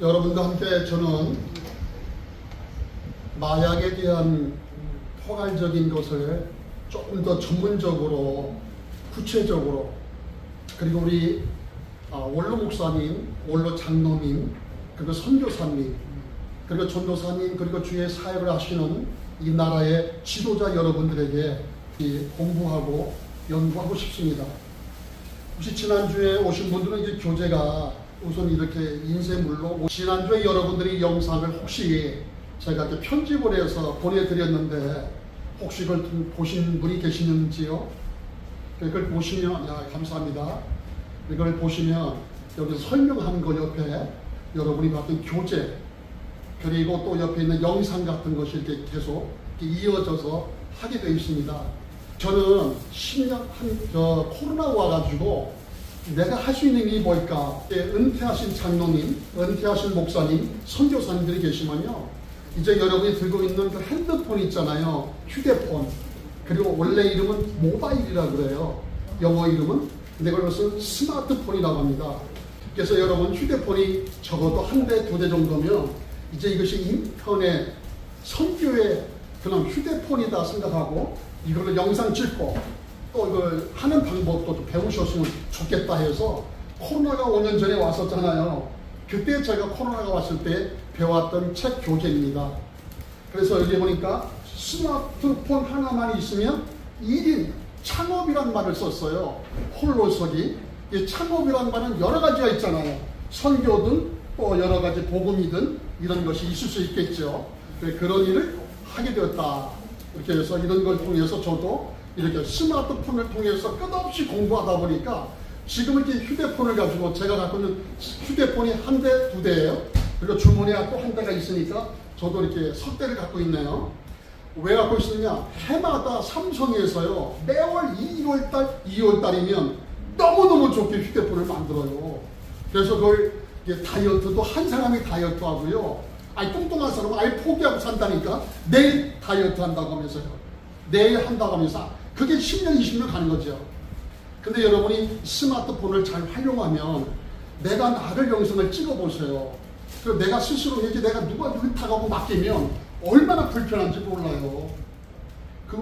여러분과 함께 저는 마약에 대한 포괄적인 것을 조금 더 전문적으로 구체적으로, 그리고 우리 원로 목사님, 원로 장로님, 그리고 선교사님, 그리고 전도사님, 그리고 주의 사역을 하시는 이 나라의 지도자 여러분들에게 공부하고 연구하고 싶습니다. 혹시 지난주에 오신 분들은 이제 교재가 우선 이렇게 인쇄물로, 지난주에 여러분들이 영상을 혹시 제가 이렇게 편집을 해서 보내드렸는데 혹시 그걸 보신 분이 계시는지요? 그걸 보시면, 감사합니다. 이걸 보시면 여기서 설명하는 거 옆에 여러분이 봤던 교재, 그리고 또 옆에 있는 영상 같은 것이 이렇게 계속 이렇게 이어져서 하게 되어 있습니다. 저는 10년, 코로나 와가지고 내가 할 수 있는 일이 뭘까? 은퇴하신 장로님, 은퇴하신 목사님, 선교사님들이 계시면요, 이제 여러분이 들고 있는 그 핸드폰 있잖아요. 휴대폰. 그리고 원래 이름은 모바일이라고 그래요. 영어 이름은. 근데 그것은 스마트폰이라고 합니다. 그래서 여러분 휴대폰이 적어도 한 대, 두 대 정도면 이제 이것이 인터넷, 선교의 그런 휴대폰이다 생각하고 이걸로 영상 찍고 또 이걸 하는 방법도 좀 배우셨으면 좋겠다 해서, 코로나가 5년 전에 왔었잖아요. 그때 제가 코로나가 왔을 때 배웠던 책 교재입니다. 그래서 여기 보니까 스마트폰 하나만 있으면 1인 창업이란 말을 썼어요. 홀로서기. 이 창업이란 말은 여러 가지가 있잖아요. 선교든 또 여러 가지 복음이든 이런 것이 있을 수 있겠죠. 그런 일을 하게 되었다. 이렇게 해서 이런 걸 통해서 저도 이렇게 스마트폰을 통해서 끝없이 공부하다 보니까 지금 이렇게 휴대폰을 가지고, 제가 갖고 있는 휴대폰이 한 대, 두 대예요. 그리고 주머니에 또 한 대가 있으니까 저도 이렇게 석 대를 갖고 있네요. 왜 갖고 있느냐? 해마다 삼성에서요, 매월 1월달, 2월달이면 너무너무 좋게 휴대폰을 만들어요. 그래서 그걸 다이어트도 한 사람이 다이어트 하고요. 뚱뚱한 사람은 아예 포기하고 산다니까 내일 다이어트 한다고 하면서요. 내일 한다고 하면서 그게 10년, 20년 가는 거죠. 근데 여러분이 스마트폰을 잘 활용하면 내가 나를 영상을 찍어보세요. 그리고 내가 스스로 이렇게 내가 누구한테 의탁하고 맡기면 얼마나 불편한지 몰라요.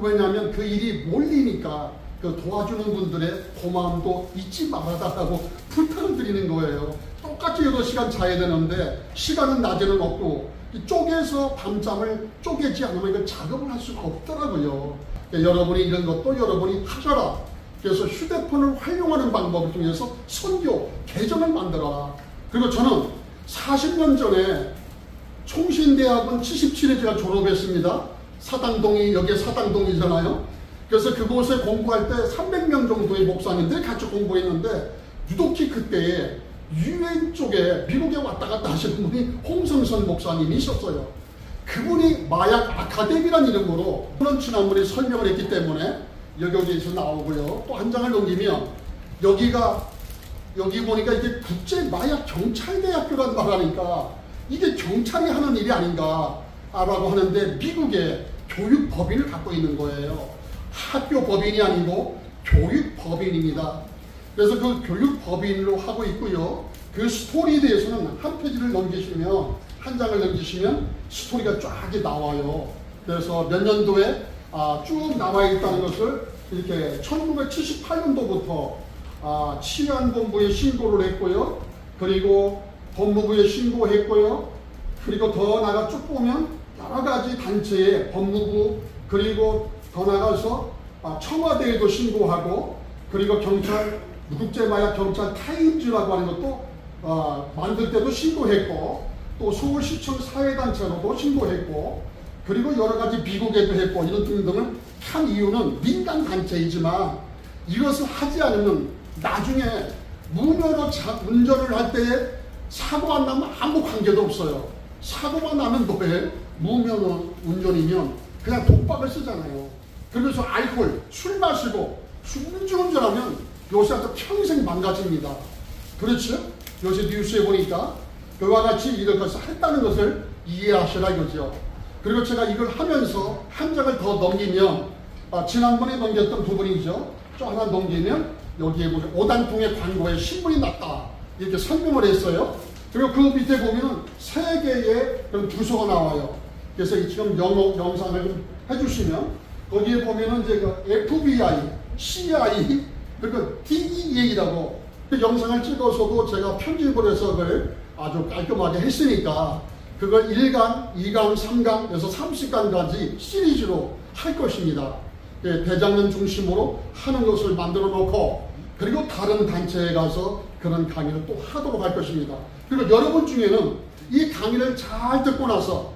왜냐하면 그 일이 몰리니까 그 도와주는 분들의 고마움도 잊지 말아달라고 부탁을 드리는 거예요. 똑같이 8시간 자야 되는데 시간은 낮에는 없고 쪼개서 밤잠을 쪼개지 않으면 이걸 작업을 할 수가 없더라고요. 그러니까 여러분이 이런 것도 여러분이 하셔라. 그래서 휴대폰을 활용하는 방법을 통해서 선교 계정을 만들어라. 그리고 저는 40년 전에 총신대학원 77에 제가 졸업했습니다. 사당동이, 여기에 사당동이잖아요. 그래서 그곳에 공부할 때 300명 정도의 목사님들이 같이 공부했는데, 유독히 그때에 유엔 쪽에 미국에 왔다 갔다 하시는 분이 홍성선 목사님이 있었어요. 그분이 마약 아카데미라는 이름으로 그런 지난번에 설명을 했기 때문에 여기에서 나오고요. 또 한 장을 넘기면 여기 보니까 이게 국제 마약 경찰대학교라는 말 하니까 이게 경찰이 하는 일이 아닌가 라고 하는데, 미국의 교육법인을 갖고 있는 거예요. 학교 법인이 아니고 교육법인입니다. 그래서 그 교육법인으로 하고 있고요. 그 스토리에 대해서는 한 페이지를 넘기시면, 한 장을 넘기시면 스토리가 쫙 나와요. 그래서 몇 년도에 쭉 나와 있다는 것을 이렇게 1978년도부터 치안본부에 신고를 했고요. 그리고 법무부에 신고했고요. 그리고 더 나가 쭉 보면 여러 가지 단체에 법무부, 그리고 더 나가서 청와대에도 신고하고, 그리고 경찰, 국제마약 경찰 타임즈라고 하는 것도 만들 때도 신고했고, 또 서울시청 사회단체로도 신고했고, 그리고 여러 가지 미국에도 했고, 이런 등등을 한 이유는 민간단체이지만 이것을 하지 않으면 나중에 무면허 운전을 할 때에 사고가 나면 아무 관계도 없어요. 사고가 나면 뭐해? 무면허 운전이면 그냥 독박을 쓰잖아요. 그러면서 알코올, 술 마시고 음주운전하면 요새 아주 평생 망가집니다. 그렇죠? 요새 뉴스에 보니까 그와 같이 이런 것을 했다는 것을 이해하시라 이거죠. 그리고 제가 이걸 하면서 한 장을 더 넘기면, 지난번에 넘겼던 부분이죠. 또 하나 넘기면 여기에 보면 오단통의 광고에 신문이 났다 이렇게 설명을 했어요. 그리고 그 밑에 보면은 3개의 그런 부서가 나와요. 그래서 지금 영상을 좀 해주시면 거기에 보면은 이제 그 FBI, CI, 그리고 DEA라고 그 영상을 찍어서도 제가 편집을 해서 그걸 아주 깔끔하게 했으니까 그걸 1강, 2강, 3강에서 30강까지 시리즈로 할 것입니다. 대장년 중심으로 하는 것을 만들어 놓고 그리고 다른 단체에 가서 그런 강의를 또 하도록 할 것입니다. 그리고 여러분 중에는 이 강의를 잘 듣고 나서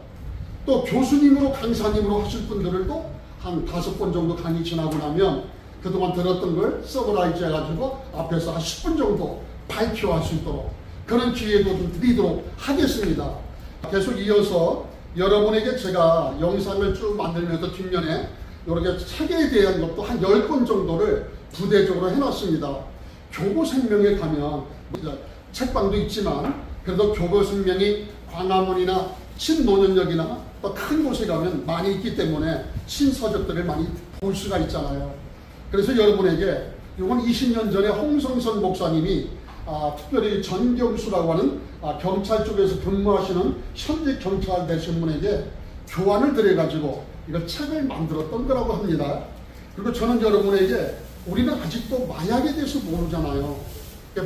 또 교수님으로 강사님으로 하실 분들도 한 5번 정도 강의 지나고 나면 그동안 들었던 걸 서브라이즈 해가지고 앞에서 한 10분 정도 발표할 수 있도록 그런 기회도 좀 드리도록 하겠습니다. 계속 이어서 여러분에게 제가 영상을 쭉 만들면서 뒷면에 이렇게 책에 대한 것도 한 10권 정도를 부대적으로 해놨습니다. 교보생명에 가면 책방도 있지만 그래도 교보생명이 광화문이나 신논현역이나 또 큰 곳에 가면 많이 있기 때문에 신서적들을 많이 볼 수가 있잖아요. 그래서 여러분에게 이건 20년 전에 홍성선 목사님이 특별히 전경수라고 하는 경찰 쪽에서 근무하시는 현직 경찰 되신 분에게 교환을 드려가지고 이걸 책을 만들었던 거라고 합니다. 그리고 저는 여러분에게 우리는 아직도 마약에 대해서 모르잖아요.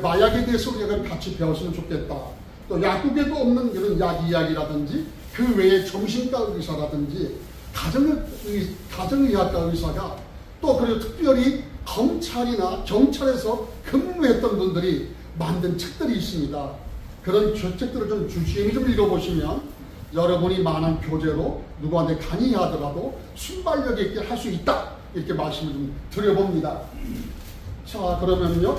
마약에 대해서 우리가 같이 배웠으면 좋겠다. 또 약국에도 없는 이런 약 이야기라든지 그 외에 정신과 의사라든지 가정의학과 의사가 또 그리고 특별히 검찰이나 경찰에서 근무했던 분들이 만든 책들이 있습니다. 그런 책들을 좀 주시히 좀 읽어보시면 여러분이 많은 교재로 누구한테 강의하더라도 순발력 있게 할 수 있다. 이렇게 말씀을 좀 드려봅니다. 자, 그러면요.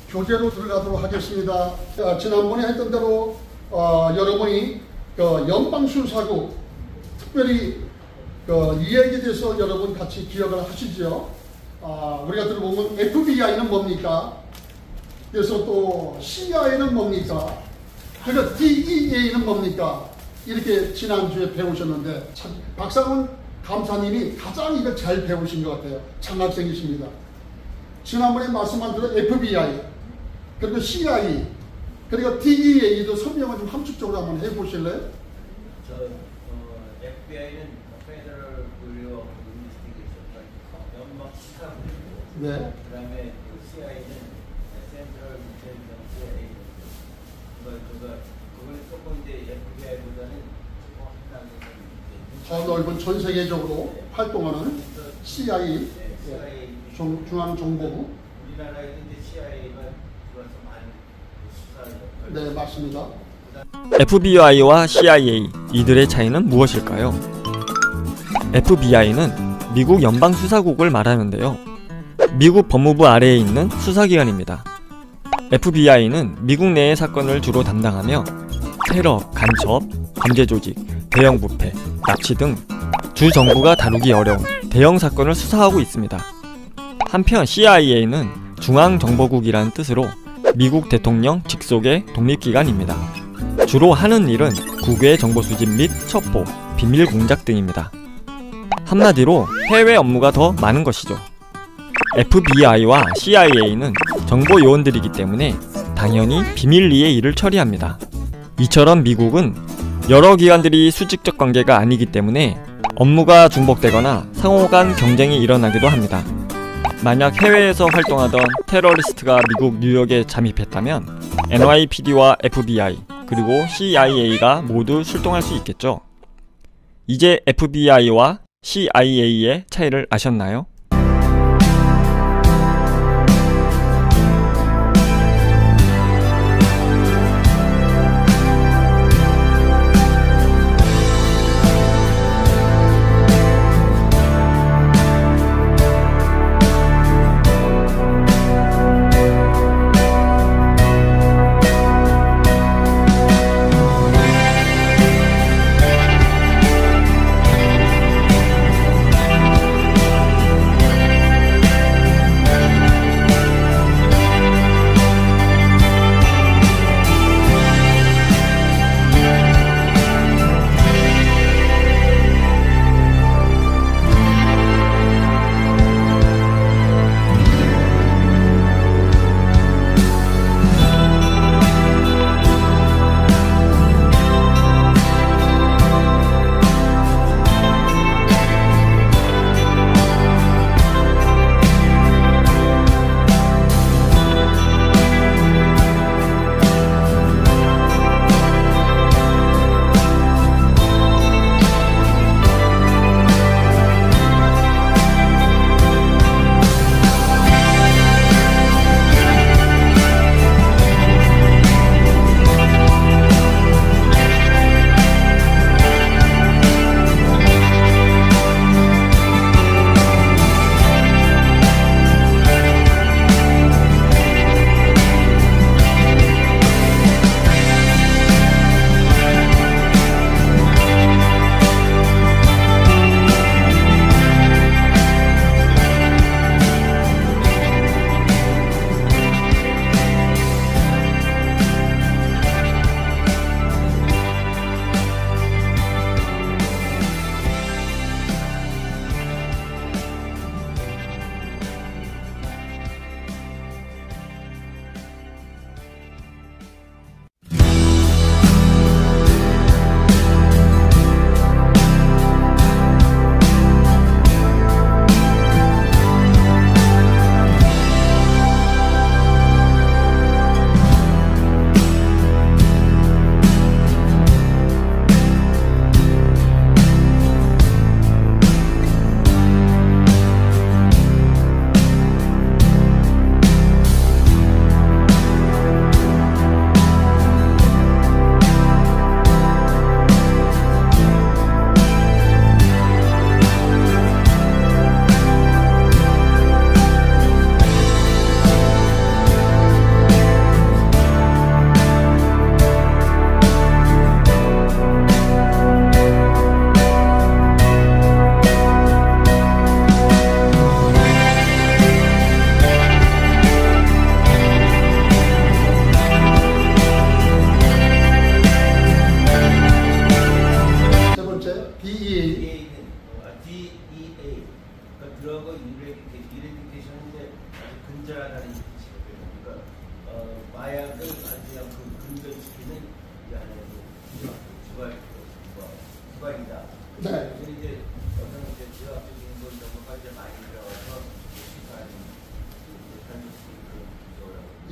교재로 들어가도록 하겠습니다. 지난번에 했던 대로 여러분이 연방수사국 특별히 이 얘기에 대해서 여러분 같이 기억을 하시죠. 우리가 들어보면 FBI는 뭡니까? 그래서 또 CIA는 뭡니까? 그리고 DEA는 뭡니까? 이렇게 지난주에 배우셨는데 박상훈 감사님이 가장 이걸 잘 배우신 것 같아요. 장학생이십니다. 지난번에 말씀한 대로 FBI, 그리고 CI, 그리고 DEA도 설명을 좀 함축적으로 한번 해보실래요? FBI는 Federal Bureau of Investigation, 연방 수사국이고, 네. 그다음에 CI는 Central Intelligence Agency. 그걸 조금 이제 FBI보다는 더 넓은 전 세계적으로 활동하는 CIA, 중앙정보부. 우리나라에도 이제 CIA가 들어와서 많이 수사를. 네, 맞습니다. FBI와 CIA, 이들의 차이는 무엇일까요? FBI는 미국 연방수사국을 말하는데요. 미국 법무부 아래에 있는 수사기관입니다. FBI는 미국 내의 사건을 주로 담당하며 테러, 간첩, 범죄조직, 대형 부패, 납치 등 주 정부가 다루기 어려운 대형 사건을 수사하고 있습니다. 한편 CIA는 중앙정보국이라는 뜻으로 미국 대통령 직속의 독립기관입니다. 주로 하는 일은 국외 정보 수집 및 첩보, 비밀 공작 등입니다. 한마디로 해외 업무가 더 많은 것이죠. FBI와 CIA는 정보 요원들이기 때문에 당연히 비밀리에 일을 처리합니다. 이처럼 미국은 여러 기관들이 수직적 관계가 아니기 때문에 업무가 중복되거나 상호 간 경쟁이 일어나기도 합니다. 만약 해외에서 활동하던 테러리스트가 미국 뉴욕에 잠입했다면 NYPD와 FBI 그리고 CIA가 모두 출동할 수 있겠죠. 이제 FBI와 CIA의 차이를 아셨나요?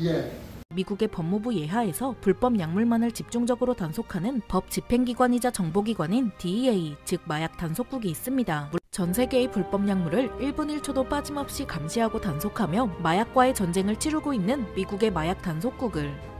예. 미국의 법무부 예하에서 불법 약물만을 집중적으로 단속하는 법 집행기관이자 정보기관인 DEA, 즉 마약 단속국이 있습니다. 전 세계의 불법 약물을 1분 1초도 빠짐없이 감시하고 단속하며 마약과의 전쟁을 치르고 있는 미국의 마약 단속국을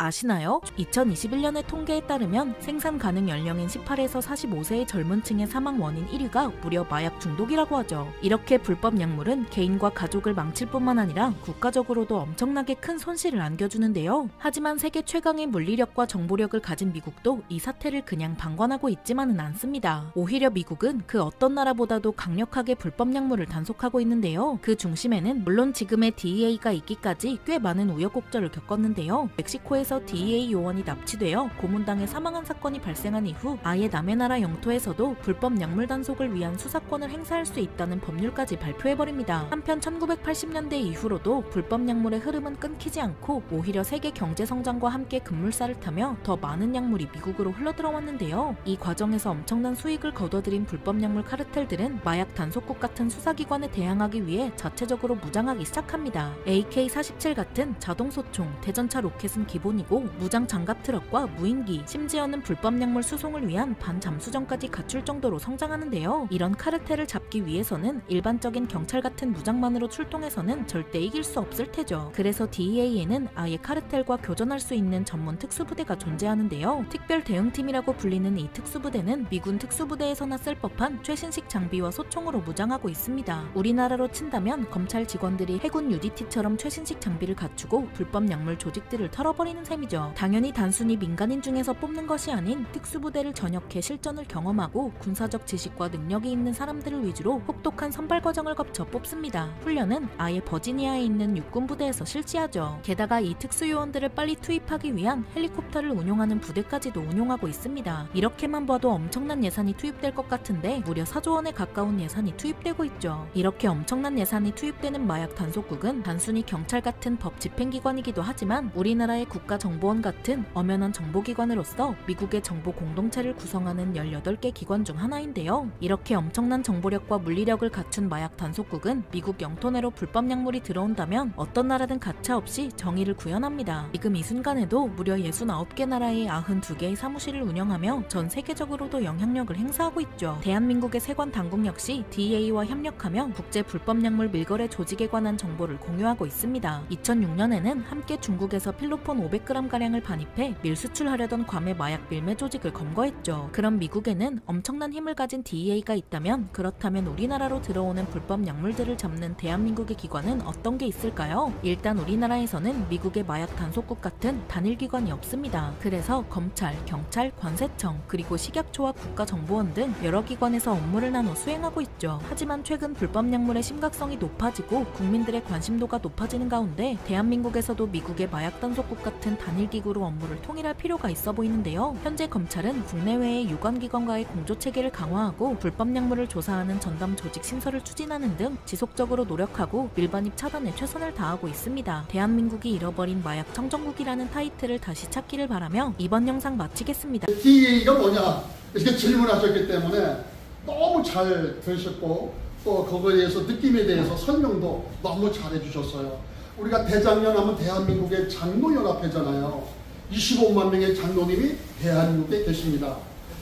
아시나요? 2021년의 통계에 따르면 생산 가능 연령인 18에서 45세의 젊은 층의 사망 원인 1위가 무려 마약 중독이라고 하죠. 이렇게 불법 약물은 개인과 가족을 망칠 뿐만 아니라 국가적으로도 엄청나게 큰 손실을 안겨주는데요. 하지만 세계 최강의 물리력과 정보력을 가진 미국도 이 사태를 그냥 방관하고 있지만은 않습니다. 오히려 미국은 그 어떤 나라보다도 강력하게 불법 약물을 단속하고 있는데요. 그 중심에는 물론 지금의 DEA가 있기까지 꽤 많은 우여곡절을 겪었는데요. 멕시코에서 DEA 요원이 납치되어 고문당해 사망한 사건이 발생한 이후 아예 남의 나라 영토에서도 불법 약물 단속을 위한 수사권을 행사할 수 있다는 법률까지 발표해버립니다. 한편 1980년대 이후로도 불법 약물의 흐름은 끊기지 않고 오히려 세계 경제 성장과 함께 급물살을 타며 더 많은 약물이 미국으로 흘러들어왔는데요. 이 과정에서 엄청난 수익을 거둬들인 불법 약물 카르텔들은 마약 단속국 같은 수사기관에 대항하기 위해 자체적으로 무장하기 시작합니다. AK-47 같은 자동소총, 대전차 로켓은 기본이고 무장 장갑 트럭과 무인기, 심지어는 불법 약물 수송을 위한 반잠수정까지 갖출 정도로 성장하는데요. 이런 카르텔을 잡기 위해서는 일반적인 경찰 같은 무장만으로 출동해서는 절대 이길 수 없을 테죠. 그래서 DEA에는 아예 카르텔과 교전할 수 있는 전문 특수부대가 존재하는데요. 특별 대응팀이라고 불리는 이 특수부대는 미군 특수부대에서나 쓸 법한 최신식 장비와 소총으로 무장하고 있습니다. 우리나라로 친다면 검찰 직원들이 해군 UDT처럼 최신식 장비를 갖추고 불법 약물 조직들을 털어버리는 셈이죠. 당연히 단순히 민간인 중에서 뽑는 것이 아닌 특수부대를 전역해 실전을 경험하고 군사적 지식과 능력이 있는 사람들을 위주로 혹독한 선발 과정을 거쳐 뽑습니다. 훈련은 아예 버지니아에 있는 육군부대에서 실시하죠. 게다가 이 특수요원들을 빨리 투입하기 위한 헬리콥터를 운용하는 부대까지도 운용하고 있습니다. 이렇게만 봐도 엄청난 예산이 투입될 것 같은데 무려 4조 원에 가까운 예산이 투입되고 있죠. 이렇게 엄청난 예산이 투입되는 마약 단속국은 단순히 경찰 같은 법 집행기관이기도 하지만 우리나라의 국가정보원 같은 엄연한 정보기관으로서 미국의 정보 공동체를 구성하는 18개 기관 중 하나인데요. 이렇게 엄청난 정보력과 물리력을 갖춘 마약 단속국은 미국 영토 내로 불법 약물이 들어온다면 어떤 나라든 가차없이 정의를 구현합니다. 지금 이 순간에도 무려 69개 나라의 92개의 사무실을 운영하며 전 세계적으로도 영향력을 행사하고 있죠. 대한민국의 세관 당국 역시 DEA와 협력하며 국제 불법 약물 밀거래 조직에 관한 정보를 공유하고 있습니다. 2006년에는 함께 중국에서 필로폰 500g가량을 반입해 밀수출하려던 괌의 마약 밀매 조직을 검거했죠. 그럼 미국에는 엄청난 힘을 가진 DEA가 있다면 그렇다면 우리나라로 들어오는 불법 약물들을 잡는 대한민국의 기관은 어떤 게 있을까요? 일단 우리나라에서는 미국의 마약 단속국 같은 단일 기관이 없습니다. 그래서 검찰, 경찰, 관세청, 그리고 식약처와 국가정보원 등 여러 기관에서 업무를 나눠 수행하고 있죠. 하지만 최근 불법 약물의 심각성이 높아지고 국민들의 관심도가 높아지는 가운데 대한민국에서도 미국의 마약 단속국 같은 단일 기구로 업무를 통일할 필요가 있어 보이는데요. 현재 검찰은 국내외의 유관기관과의 공조체계를 강화하고 불법 약물을 조사하는 전담 조직 신설을 추진하는 등 지속적으로 노력하고 밀반입 차단에 최선을 다하고 있습니다. 대한민국이 잃어버린 마약 청정국이라는 타이틀을 다시 찾기를 바라며 이번 영상 마치겠습니다. DEA가 뭐냐 이렇게 질문하셨기 때문에 너무 잘 들으셨고 또 그거에 대해서 느낌에 대해서 설명도 너무 잘 해주셨어요. 우리가 대장년 하면 대한민국의 장로연합회잖아요. 25만 명의 장로님이 대한민국에 계십니다.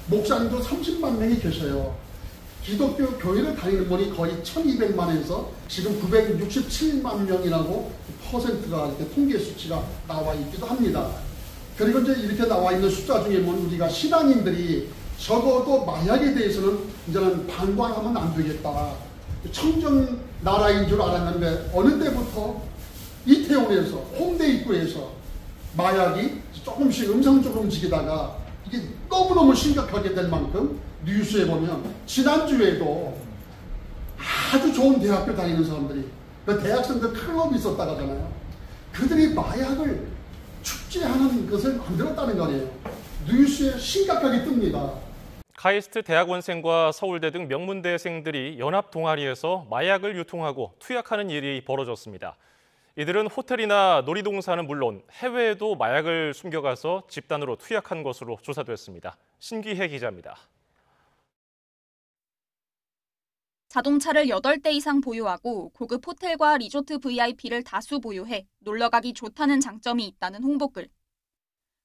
목사님도 30만 명이 계셔요. 기독교 교회를 다니는 분이 거의 1200만에서 지금 967만 명이라고 퍼센트가 이렇게 통계 수치가 나와 있기도 합니다. 그리고 이제 이렇게 나와 있는 숫자 중에 보면 우리가 신앙인들이 적어도 마약에 대해서는 이제는 방관하면 안 되겠다. 청정 나라인 줄 알았는데 어느 때부터 이태원에서 홍대 입구에서 마약이 조금씩 음성적으로 움직이다가 이게 너무너무 심각하게 될 만큼 뉴스에 보면 지난주에도 아주 좋은 대학교 다니는 사람들이 그 대학생들 클럽이 있었다고 하잖아요. 그들이 마약을 축제하는 것을 만들었다는 거 아니에요. 뉴스에 심각하게 뜹니다. 카이스트 대학원생과 서울대 등 명문대생들이 연합 동아리에서 마약을 유통하고 투약하는 일이 벌어졌습니다. 이들은 호텔이나 놀이동산은 물론 해외에도 마약을 숨겨가서 집단으로 투약한 것으로 조사됐습니다. 신기혜 기자입니다. 자동차를 8대 이상 보유하고 고급 호텔과 리조트 VIP를 다수 보유해 놀러가기 좋다는 장점이 있다는 홍보글.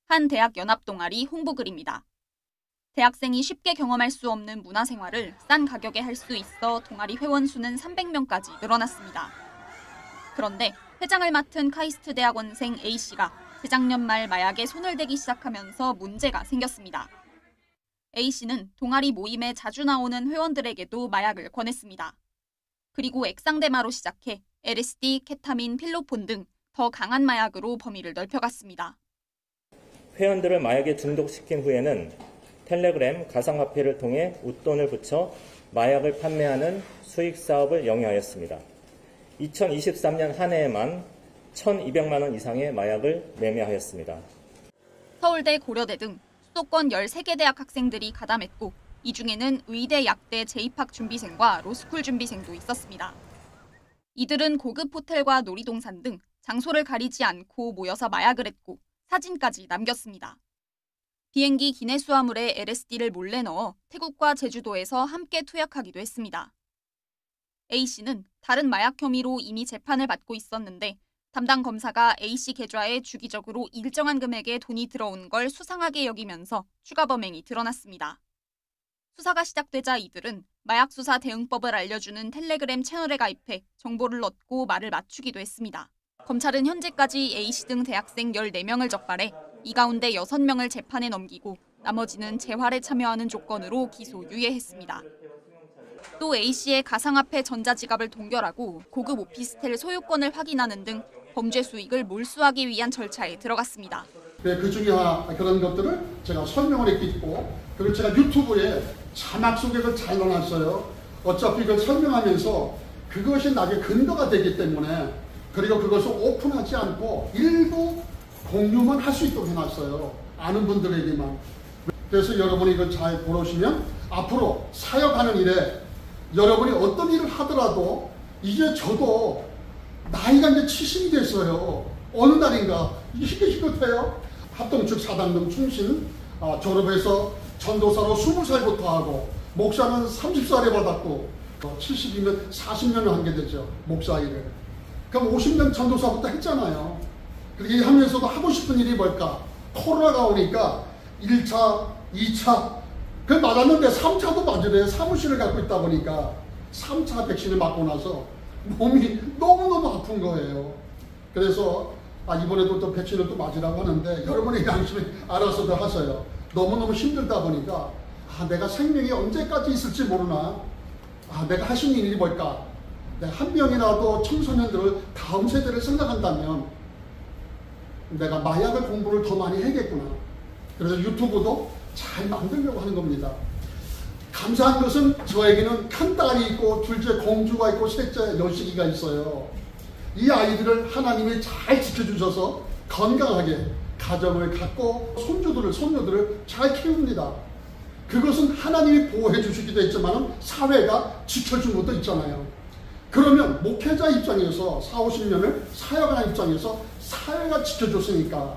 한 대학 연합동아리 홍보글입니다. 대학생이 쉽게 경험할 수 없는 문화생활을 싼 가격에 할 수 있어 동아리 회원 수는 300명까지 늘어났습니다. 그런데 회장을 맡은 카이스트 대학원생 A씨가 재작년 말 마약에 손을 대기 시작하면서 문제가 생겼습니다. A씨는 동아리 모임에 자주 나오는 회원들에게도 마약을 권했습니다. 그리고 액상대마로 시작해 LSD, 케타민, 필로폰 등 더 강한 마약으로 범위를 넓혀갔습니다. 회원들을 마약에 중독시킨 후에는 텔레그램 가상화폐를 통해 웃돈을 붙여 마약을 판매하는 수익사업을 영위하였습니다. 2023년 한 해에만 1,200만 원 이상의 마약을 매매하였습니다. 서울대, 고려대 등 수도권 13개 대학 학생들이 가담했고 이 중에는 의대, 약대 재입학 준비생과 로스쿨 준비생도 있었습니다. 이들은 고급 호텔과 놀이동산 등 장소를 가리지 않고 모여서 마약을 했고 사진까지 남겼습니다. 비행기 기내 수화물에 LSD를 몰래 넣어 태국과 제주도에서 함께 투약하기도 했습니다. A씨는 다른 마약 혐의로 이미 재판을 받고 있었는데 담당 검사가 A씨 계좌에 주기적으로 일정한 금액의 돈이 들어온 걸 수상하게 여기면서 추가 범행이 드러났습니다. 수사가 시작되자 이들은 마약수사 대응법을 알려주는 텔레그램 채널에 가입해 정보를 얻고 말을 맞추기도 했습니다. 검찰은 현재까지 A씨 등 대학생 14명을 적발해 이 가운데 6명을 재판에 넘기고 나머지는 재활에 참여하는 조건으로 기소 유예했습니다. 또 A씨의 가상화폐 전자지갑을 동결하고 고급 오피스텔 소유권을 확인하는 등 범죄 수익을 몰수하기 위한 절차에 들어갔습니다. 그 중에 그런 것들을 제가 설명을 했고 그리고 제가 유튜브에 자막 속에 그걸 잘 넣어놨어요. 어차피 그걸 설명하면서 그것이 나중에 근거가 되기 때문에 그리고 그것을 오픈하지 않고 일부 공유만 할 수 있도록 해놨어요. 아는 분들에게만. 그래서 여러분이 이걸 잘 보시면 앞으로 사역하는 일에 여러분이 어떤 일을 하더라도 이제 저도 나이가 이제 70이 됐어요. 어느 날인가 희끗희끗해요. 합동측 사당동 충신 졸업해서 전도사로 20살부터 하고 목사는 30살에 받았고 70이면 40년을 한 게 되죠. 목사 일을. 그럼 50년 전도사부터 했잖아요. 그렇게 하면서도 하고 싶은 일이 뭘까? 코로나가 오니까 1차, 2차 그걸 맞았는데 3차도 맞으래요. 사무실을 갖고 있다 보니까 3차 백신을 맞고 나서 몸이 너무너무 아픈 거예요. 그래서 이번에도 또 백신을 또 맞으라고 하는데 여러분의 양심이 알아서도 하세요. 너무너무 힘들다 보니까 내가 생명이 언제까지 있을지 모르나 내가 할 수 있는 일이 뭘까? 내가 한 명이라도 청소년들을 다음 세대를 생각한다면 내가 마약을 공부를 더 많이 해야겠구나. 그래서 유튜브도 잘 만들려고 하는 겁니다. 감사한 것은 저에게는 큰 딸이 있고 둘째 공주가 있고 셋째 여식이가 있어요. 이 아이들을 하나님이 잘 지켜주셔서 건강하게 가정을 갖고 손주들을 잘 키웁니다. 그것은 하나님이 보호해 주시기도 했지만 사회가 지켜준 것도 있잖아요. 그러면 목회자 입장에서 40-50년을 사역하는 입장에서 사회가 지켜줬으니까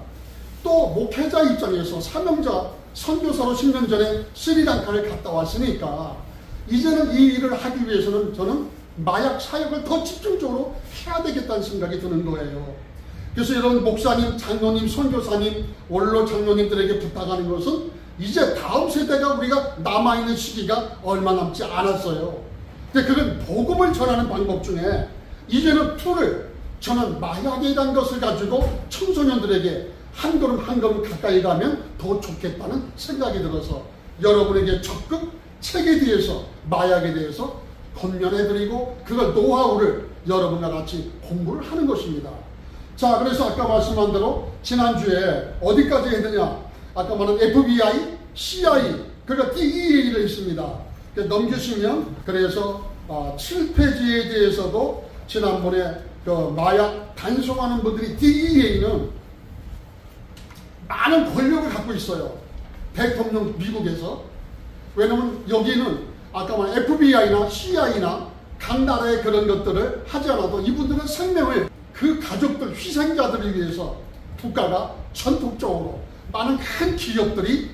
또 목회자 입장에서 사명자 선교사로 10년 전에 스리랑카를 갔다 왔으니까 이제는 이 일을 하기 위해서는 저는 마약 사역을 더 집중적으로 해야 되겠다는 생각이 드는 거예요. 그래서 이런 목사님, 장로님, 선교사님, 원로 장로님들에게 부탁하는 것은 이제 다음 세대가 우리가 남아있는 시기가 얼마 남지 않았어요. 근데 그건 복음을 전하는 방법 중에 이제는 저는 마약에 대한 것을 가지고 청소년들에게 한 걸음 한 걸음 가까이 가면 더 좋겠다는 생각이 들어서 여러분에게 적극 책에 대해서 마약에 대해서 권면해드리고 그걸 노하우를 여러분과 같이 공부를 하는 것입니다. 자, 그래서 아까 말씀한 대로 지난주에 어디까지 했느냐? 아까 말한 FBI, CIA, 그러니까 DEA가 있습니다. 넘기시면 그래서 7페이지에 대해서도 지난번에 그 마약 단속하는 분들이 DEA는 많은 권력을 갖고 있어요. 대통령 미국에서. 왜냐하면 여기는 아까 말한 FBI나 CIA나 각 나라의 그런 것들을 하지 않아도 이분들은 생명을 그 가족들, 희생자들을 위해서 국가가 전폭적으로 많은 큰 기업들이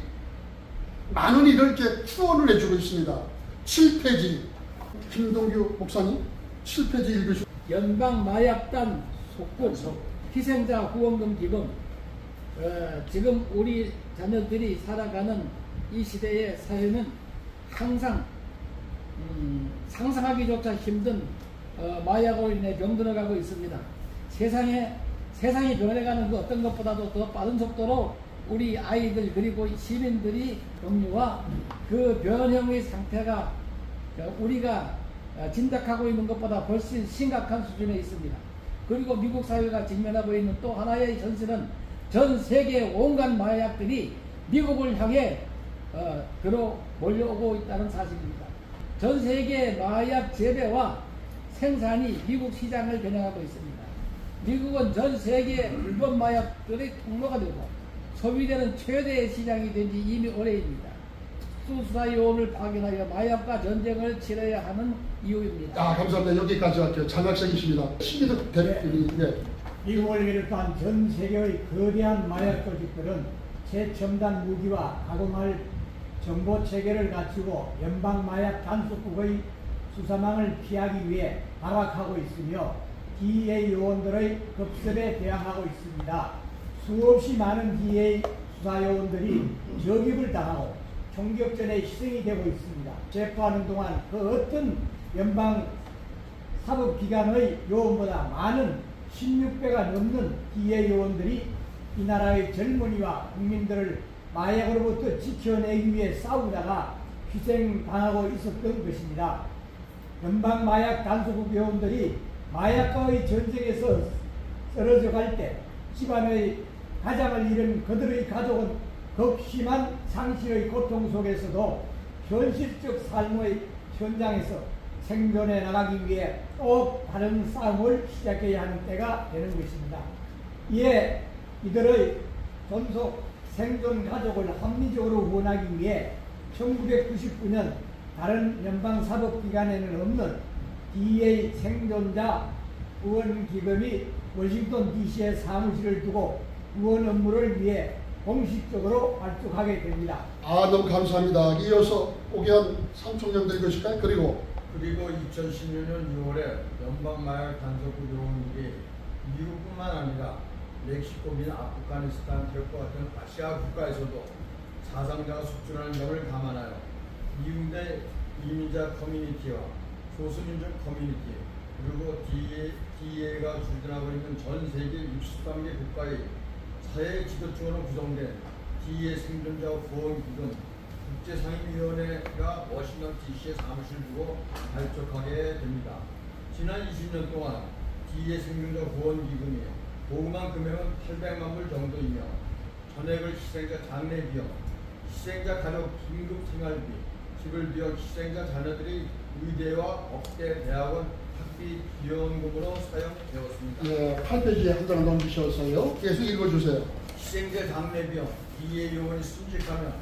많은 일을 이렇게 후원을 해주고 있습니다. 7페이지 김동규 목사님 7페이지 읽으시오. 연방마약단 속국 희생자 후원금 기금. 지금 우리 자녀들이 살아가는 이 시대의 사회는 항상 상상하기조차 힘든 마약으로 인해 병들어가고 있습니다. 세상이 변해가는 그 어떤 것보다도 더 빠른 속도로 우리 아이들 그리고 시민들이 경류와 그 변형의 상태가 우리가 짐작하고 있는 것보다 훨씬 심각한 수준에 있습니다. 그리고 미국 사회가 직면하고 있는 또 하나의 현실은 전 세계 온갖 마약들이 미국을 향해 들어 몰려오고 있다는 사실입니다. 전 세계 마약 재배와 생산이 미국 시장을 겨냥하고 있습니다. 미국은 전 세계 불법 마약들의 통로가 되고 소비되는 최대의 시장이 된 지 이미 오래입니다. 수사 요원을 파견하여 마약과 전쟁을 치러야 하는 이유입니다. 감사합니다. 여기까지 할게요. 장학생이십니다. 신기득 대표님. 네. 미국을 비롯한 전 세계의 거대한 마약 조직들은 최첨단 무기와 가공할 정보 체계를 갖추고 연방 마약 단속국의 수사망을 피하기 위해 발악하고 있으며 DEA 요원들의 급습에 대항하고 있습니다. 수없이 많은 DEA 수사 요원들이 저격을 당하고 총격전에 희생이 되고 있습니다. 체포하는 동안 그 어떤 연방 사법기관의 요원보다 많은 16배가 넘는 DEA 요원들이 이 나라의 젊은이와 국민들을 마약으로부터 지켜내기 위해 싸우다가 희생당하고 있었던 것입니다. 연방 마약 단속국 요원들이 마약과의 전쟁에서 쓰러져 갈 때 집안의 가장을 잃은 그들의 가족은 극심한 상실의 고통 속에서도 현실적 삶의 현장에서 생존해 나가기 위해 또 다른 싸움을 시작해야 하는 때가 되는 것입니다. 이에 이들의 존속 생존 가족을 합리적으로 후원하기 위해 1999년 다른 연방사법기관에는 없는 DEA 생존자 후원기금이 워싱턴 DC에 사무실을 두고 후원 업무를 위해 공식적으로 발족하게 됩니다. 너무 감사합니다. 이어서 오기한 삼총장들 읽으실까요? 그리고 2016년 6월에 연방마약 단속국 요원들이 미국뿐만 아니라 멕시코 및 아프가니스탄, 태국과 같은 아시아 국가에서도 사상자가 속출하는 점을 감안하여 미국 내 이민자 커뮤니티와 소수민족 커뮤니티 그리고 DEA가 주둔하고 있는 전 세계 63개 국가의 사회 지도층으로 구성된 DEA 생존자 후원기금 국제상임위원회가 워싱턴 DC에 사무실을 두고 발족하게 됩니다. 지난 20년 동안 DEA 생존자 후원기금이 보금한 금액은 800만 불 정도이며 전액을 희생자 장례 비용, 희생자 가족 긴급 생활비, 집을 비워 희생자 자녀들이 의대와 법대, 대학원 학비 비용금으로 사용되었습니다. 네, 8페이지에 한 장 넘기셔서요. 계속 읽어주세요. 희생자 장례 비용, DEA 요원이 순직하면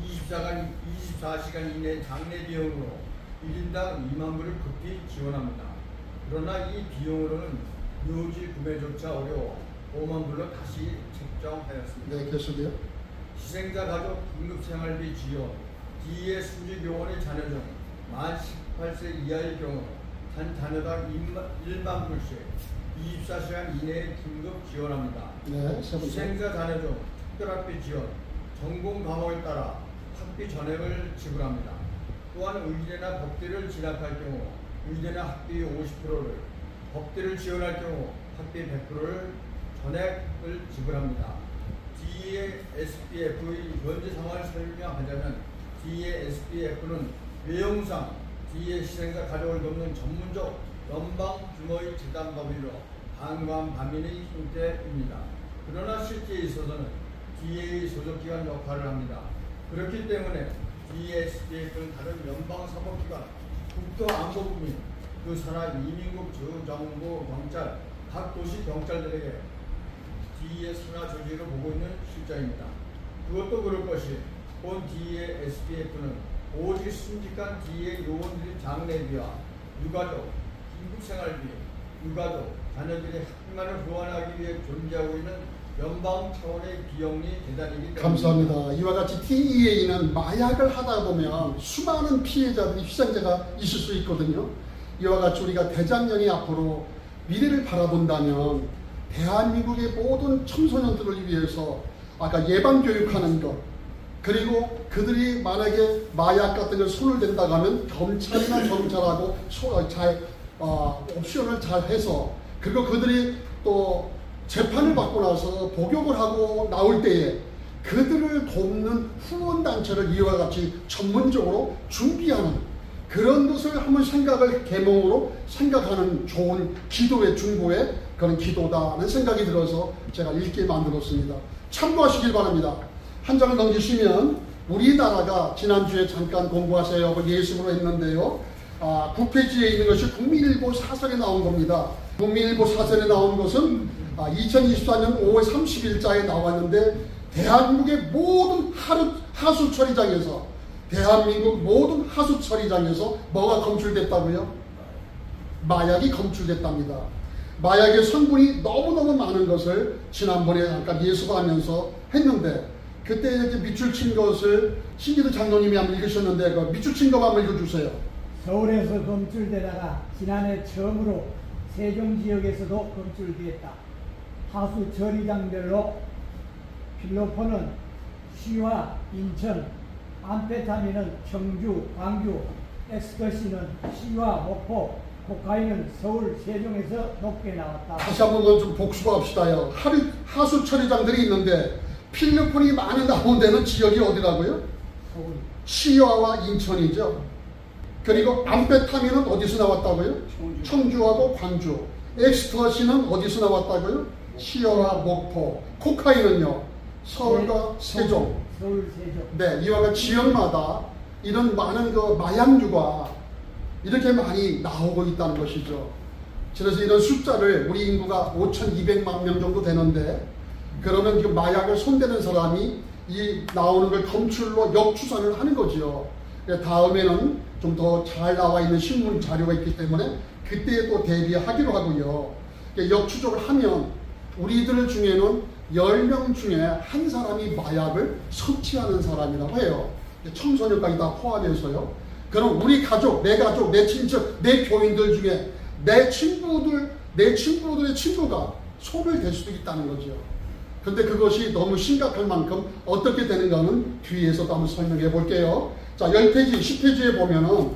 24시간 이내 장례 비용으로 1인당 2만 불을 급히 지원합니다. 그러나 이 비용으로는 묘지 구매조차 어려워 5만 불로 다시 책정하였습니다. 네, 계속해요. 희생자 가족 긴급생활비 지원, DEA 순직 요원의 자녀 중 만 18세 이하의 경우 한 자녀당 1만 불씩 24시간 이내에 긴급 지원합니다. 네, 세 번째. 희생자 자녀 중 특별학비 지원, 전공 과목에 따라 학비 전액을 지불합니다. 또한 의대나 법대를 진학할 경우 의대나 학비 50%를, 법대를 지원할 경우 학비 100%를 전액을 지불합니다. DEA SPF의 현재 상황을 설명하자면 DEA SPF는 외형상 DEA 희생자 가족을 돕는 전문적 연방 규모의 재단법인으로 반관 반민의 형태입니다. 그러나 실제에 있어서는 DEA 소속기관 역할을 합니다. 그렇기 때문에 DEA SPF는 다른 연방사법기관, 국토안보부 및 그 산하 이민국 정보 경찰, 각 도시 경찰들에게 DEA 산하 조직으로 보고 있는 실정입니다. 그것도 그럴 것이 본 DEA SPF는 오직 순직한 DEA 요원들의 장례비와 유가족, 긴급생활비, 유가족, 자녀들의 학비만을 후원하기 위해 존재하고 있는 연방 차원의 비영리 재단이기 때문에 감사합니다. 이와 같이 DEA는 마약을 하다 보면 수많은 피해자들이 희생자가 있을 수 있거든요. 이와 같이 우리가 대장년이 앞으로 미래를 바라본다면 대한민국의 모든 청소년들을 위해서 아까 예방교육하는 것, 그리고 그들이 만약에 마약 같은 걸 손을 댄다고 하면 검찰이나 경찰하고 옵션을 잘 해서, 그리고 그들이 또 재판을 받고 나서 복역을 하고 나올 때에 그들을 돕는 후원단체를 이와 같이 전문적으로 준비하는 그런 것을 한번 계몽으로 생각하는 좋은 기도의 중보의 그런 기도다는 생각이 들어서 제가 읽게 만들었습니다. 참고하시길 바랍니다. 한 장을 넘기시면 우리나라가 지난주에 잠깐 공부하세요 예습으로 했는데요. 9페이지에 있는 것이 국민일보 사설에 나온 겁니다. 국민일보 사설에 나온 것은 2024년 5월 30일자에 나왔는데 대한민국의 모든 대한민국 모든 하수처리장에서 뭐가 검출됐다고요? 마약이 검출됐답니다. 마약의 성분이 너무너무 많은 것을 지난번에 잠깐 예습하면서 했는데, 그때 이렇게 밑줄 친 것을 신기도 장로님이 한번 읽으셨는데 그 밑줄 친 거 한번 읽어주세요. 서울에서 검출되다가 지난해 처음으로 세종 지역에서도 검출되었다. 하수 처리장별로 필로폰은 시와 인천, 암페타민은 청주, 광주, 엑스터시는 시와 목포, 코카인은 서울, 세종에서 높게 나왔다. 다시 한번 좀 복습합시다요. 하수 처리장들이 있는데 필로폰이 많이 나온 데는 지역이 어디라고요? 서울. 시와와 인천이죠. 그리고 암페타민은 어디서 나왔다고요? 청주하고 광주. 엑스터시는 어디서 나왔다고요? 시와 목포. 코카인은요? 서울과 세종. 서울, 세종. 네, 이와 같이 지역마다 이런 많은 그 마약류가 이렇게 많이 나오고 있다는 것이죠. 그래서 이런 숫자를 우리 인구가 5,200만 명 정도 되는데, 그러면 지금 마약을 손대는 사람이 이 나오는 걸 검출로 역추산을 하는 거죠. 다음에는 좀 더 잘 나와 있는 신문 자료가 있기 때문에 그때 또 대비하기로 하고요. 역추적을 하면 우리들 중에는 10명 중에 한 사람이 마약을 섭취하는 사람이라고 해요. 청소년까지 다 포함해서요. 그럼 우리 가족, 내 친척, 내 교인들 중에 내 친구들의 친구가 손을 댈 수도 있다는 거죠. 근데 그것이 너무 심각할 만큼 어떻게 되는가는 뒤에서도 한번 설명해 볼게요. 자, 10페이지, 10페이지에 보면은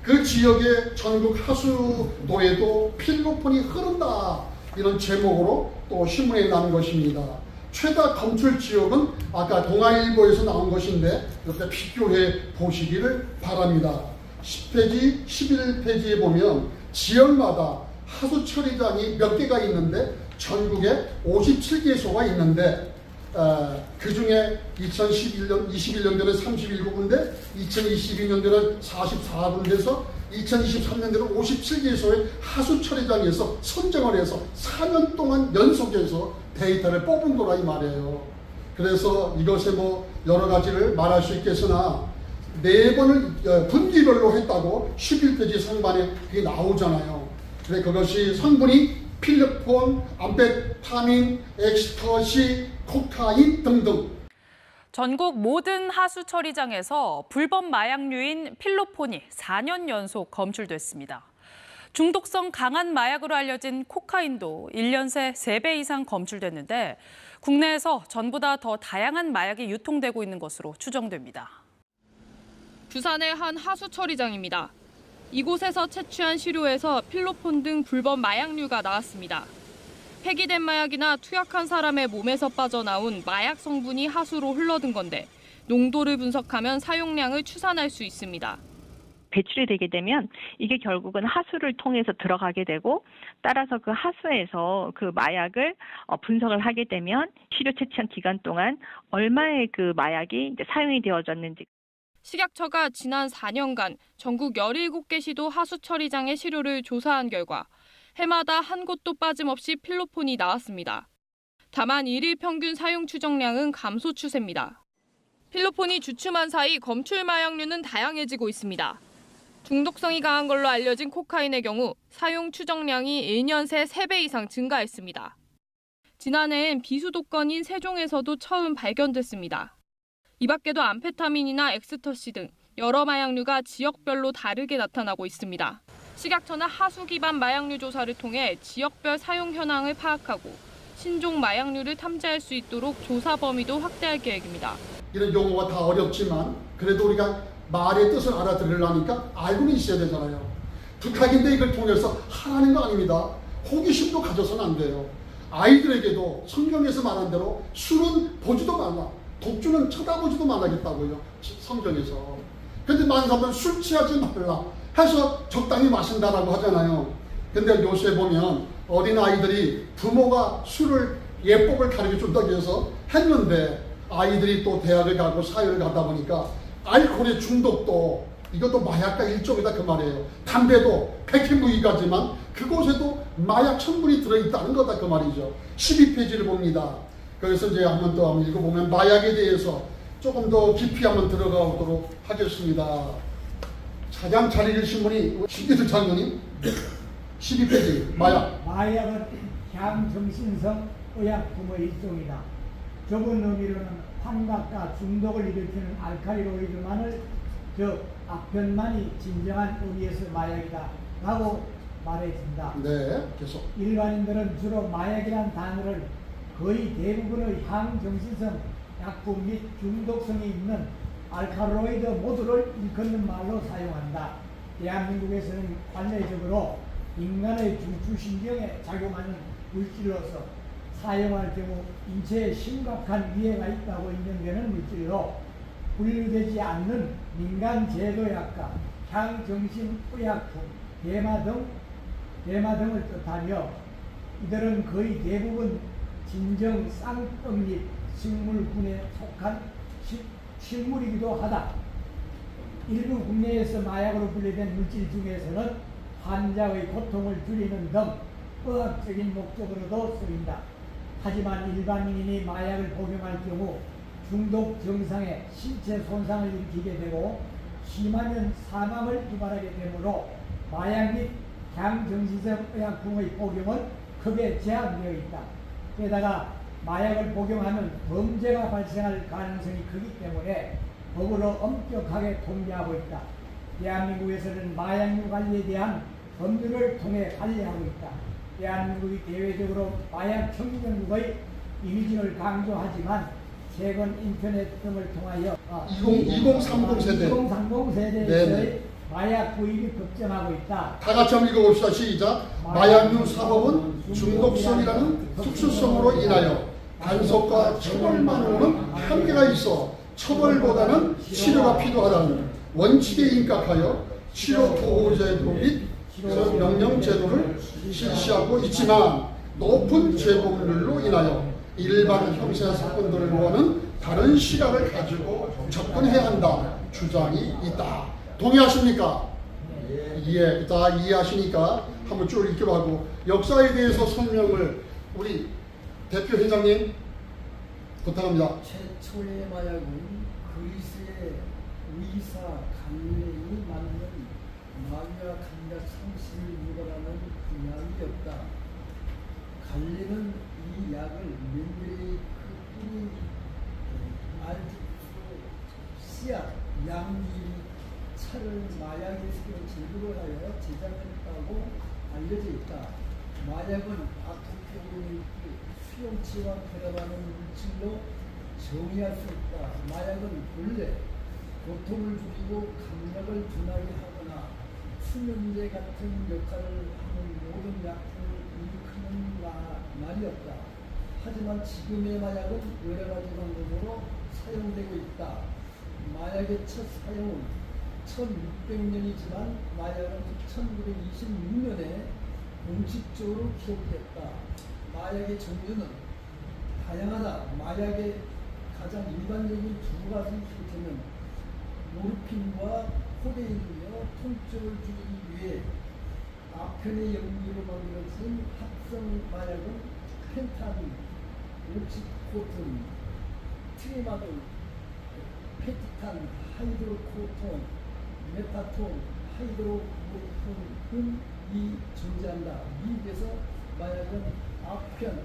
그 지역의 전국 하수도에도 필로폰이 흐른다, 이런 제목으로 또 신문에 난 것입니다. 최다 검출 지역은 아까 동아일보에서 나온 것인데 이렇게 비교해 보시기를 바랍니다. 10페이지, 11페이지에 보면 지역마다 하수 처리장이 몇 개가 있는데 전국에 57개소가 있는데 그 중에 2021년도는 31군데, 2022년도는 44군데에서 2023년도는 57개소의 하수 처리장에서 선정을 해서 4년 동안 연속해서 데이터를 뽑은 거라 이 말이에요. 그래서 이것에 뭐 여러 가지를 말할 수 있겠으나 4번을 분기별로 했다고 11페이지 상반에 그게 나오잖아요. 근데 그것이 성분이 필로폰, 암페타민, 엑스터시, 코카인 등등. 전국 모든 하수 처리장에서 불법 마약류인 필로폰이 4년 연속 검출됐습니다. 중독성 강한 마약으로 알려진 코카인도 1년 새 3배 이상 검출됐는데 국내에서 전보다 더 다양한 마약이 유통되고 있는 것으로 추정됩니다. 부산의 한 하수 처리장입니다. 이곳에서 채취한 시료에서 필로폰 등 불법 마약류가 나왔습니다. 폐기된 마약이나 투약한 사람의 몸에서 빠져나온 마약 성분이 하수로 흘러든 건데 농도를 분석하면 사용량을 추산할 수 있습니다. 배출이 되게 되면 이게 결국은 하수를 통해서 들어가게 되고, 따라서 그 하수에서 그 마약을 분석을 하게 되면 시료 채취한 기간 동안 얼마의 그 마약이 이제 사용이 되어졌는지. 식약처가 지난 4년간 전국 17개 시도 하수 처리장의 시료를 조사한 결과 해마다 한 곳도 빠짐없이 필로폰이 나왔습니다. 다만 일일 평균 사용 추정량은 감소 추세입니다. 필로폰이 주춤한 사이 검출 마약류는 다양해지고 있습니다. 중독성이 강한 걸로 알려진 코카인의 경우 사용 추정량이 1년 새 3배 이상 증가했습니다. 지난해엔 비수도권인 세종에서도 처음 발견됐습니다. 이 밖에도 암페타민이나 엑스터시 등 여러 마약류가 지역별로 다르게 나타나고 있습니다. 식약처는 하수 기반 마약류 조사를 통해 지역별 사용 현황을 파악하고 신종 마약류를 탐지할 수 있도록 조사 범위도 확대할 계획입니다. 이런 용어가 다 어렵지만 그래도 우리가 말의 뜻을 알아들으려니까 알고는 있어야 되잖아요. 부탁인데 이걸 통해서 하라는 거 아닙니다. 호기심도 가져서는 안 돼요. 아이들에게도 성경에서 말한 대로 술은 보지도 말라. 독주는 쳐다보지도 말라겠다고요. 성경에서. 근데 많은 사람들은 술 취하지 말라 해서 적당히 마신다라고 하잖아요. 근데 요새 보면 어린 아이들이 부모가 술을 예법을 가르쳐준다고 해서 했는데 아이들이 또 대학을 가고 사회를 가다 보니까 알코올의 중독도 이것도 마약과 일종이다 그 말이에요. 담배도 백해무익하지만 그곳에도 마약 성분이 들어있다는 거다 그 말이죠. 12페이지를 봅니다. 그래서 이제 한번 더 읽어보면 마약에 대해서 조금 더 깊이 한번 들어가 보도록 하겠습니다. 가장 잘 읽으신 분이 신기들 장로님 12페이지 마약. 마약은 향정신성 의약품의 일종이다. 좁은 의미로는 환각과 중독을 일으키는 알칼리로이드만을 즉 악변만이 진정한 의미에서 마약이다 라고 말해진다. 네, 계속. 일반인들은 주로 마약이란 단어를 거의 대부분의 향정신성 약품 및 중독성이 있는 알칼로이드 모두를 일컫는 말로 사용한다. 대한민국에서는 관례적으로 인간의 중추신경에 작용하는 물질로서 사용할 경우 인체에 심각한 위해가 있다고 인정되는 물질로 분류되지 않는 민간제도약과 향정신의약품, 대마 등을 뜻하며 이들은 거의 대부분 진정 쌍떡 및 식물군에 속한 식물이기도 하다. 일부 국내에서 마약으로 분류된 물질 중에서는 환자의 고통을 줄이는 등 의학적인 목적으로도 쓰인다. 하지만 일반인이 마약을 복용할 경우 중독 증상에 신체 손상을 일으키게 되고 심하면 사망을 유발하게 되므로 마약 및 향정신성 의약품의 복용은 크게 제한되어 있다. 게다가 마약을 복용하면 범죄가 발생할 가능성이 크기 때문에 법으로 엄격하게 통제하고 있다. 대한민국에서는 마약류 관리에 대한 법률을 통해 관리하고 있다. 대한민국이 대외적으로 마약 청정국의 이미지를 강조하지만 최근 인터넷 등을 통하여 2030 세대 2030 세대에서의 마약 구입이 급증하고 있다. 다 같이 한번 읽어봅시다. 시작. 마약류 사법은 중독성이라는 특수성으로 인하여 단속과 처벌만으로는 한계가 있어 처벌보다는 치료가 필요하다는 원칙에 입각하여 치료 보호제도 및 명령제도를 실시하고 있지만 높은 재범률로 인하여 일반 형사 사건들과는 다른 시각을 가지고 접근해야 한다 주장이 있다. 동의하십니까? 예, 다 이해하시니까 한번 쭉 읽기로 하고 역사에 대해서 설명을 우리 대표 회장님 부탁합니다. 최초의 마약은 그리스의 의사 갈릴레이 만든 마귀와 감자 30을 유발하는 약이었다. 갈릴레이는 이 약을 맨드레이크 뿌리 알지프 씨앗 양귀 차를 마약의 재료로 하여 제작했다고 알려져 있다. 마약은 아토피를 수용치와 결합하는 물질로 정의할 수 있다. 마약은 본래 고통을 줄이고 감각을 둔하게 하거나 수면제 같은 역할을 하는 모든 약품을 일컫는 말이었다. 하지만 지금의 마약은 여러 가지 방법으로 사용되고 있다. 마약의 첫 사용은 1600년이지만 마약은 1926년에 공식적으로 기록됐다. 마약의 종류는 다양하다. 마약의 가장 일반적인 두 가지 형태는 모르핀과 코데인이며 통증을 줄이기 위해 아편의 연기로 만들어진 합성 마약은 펜타민, 옥시코틴, 트리마돌, 페티탄, 하이드로코톤, 메타톤, 하이드로코톤 등이 존재한다. 미국에서 마약은 아편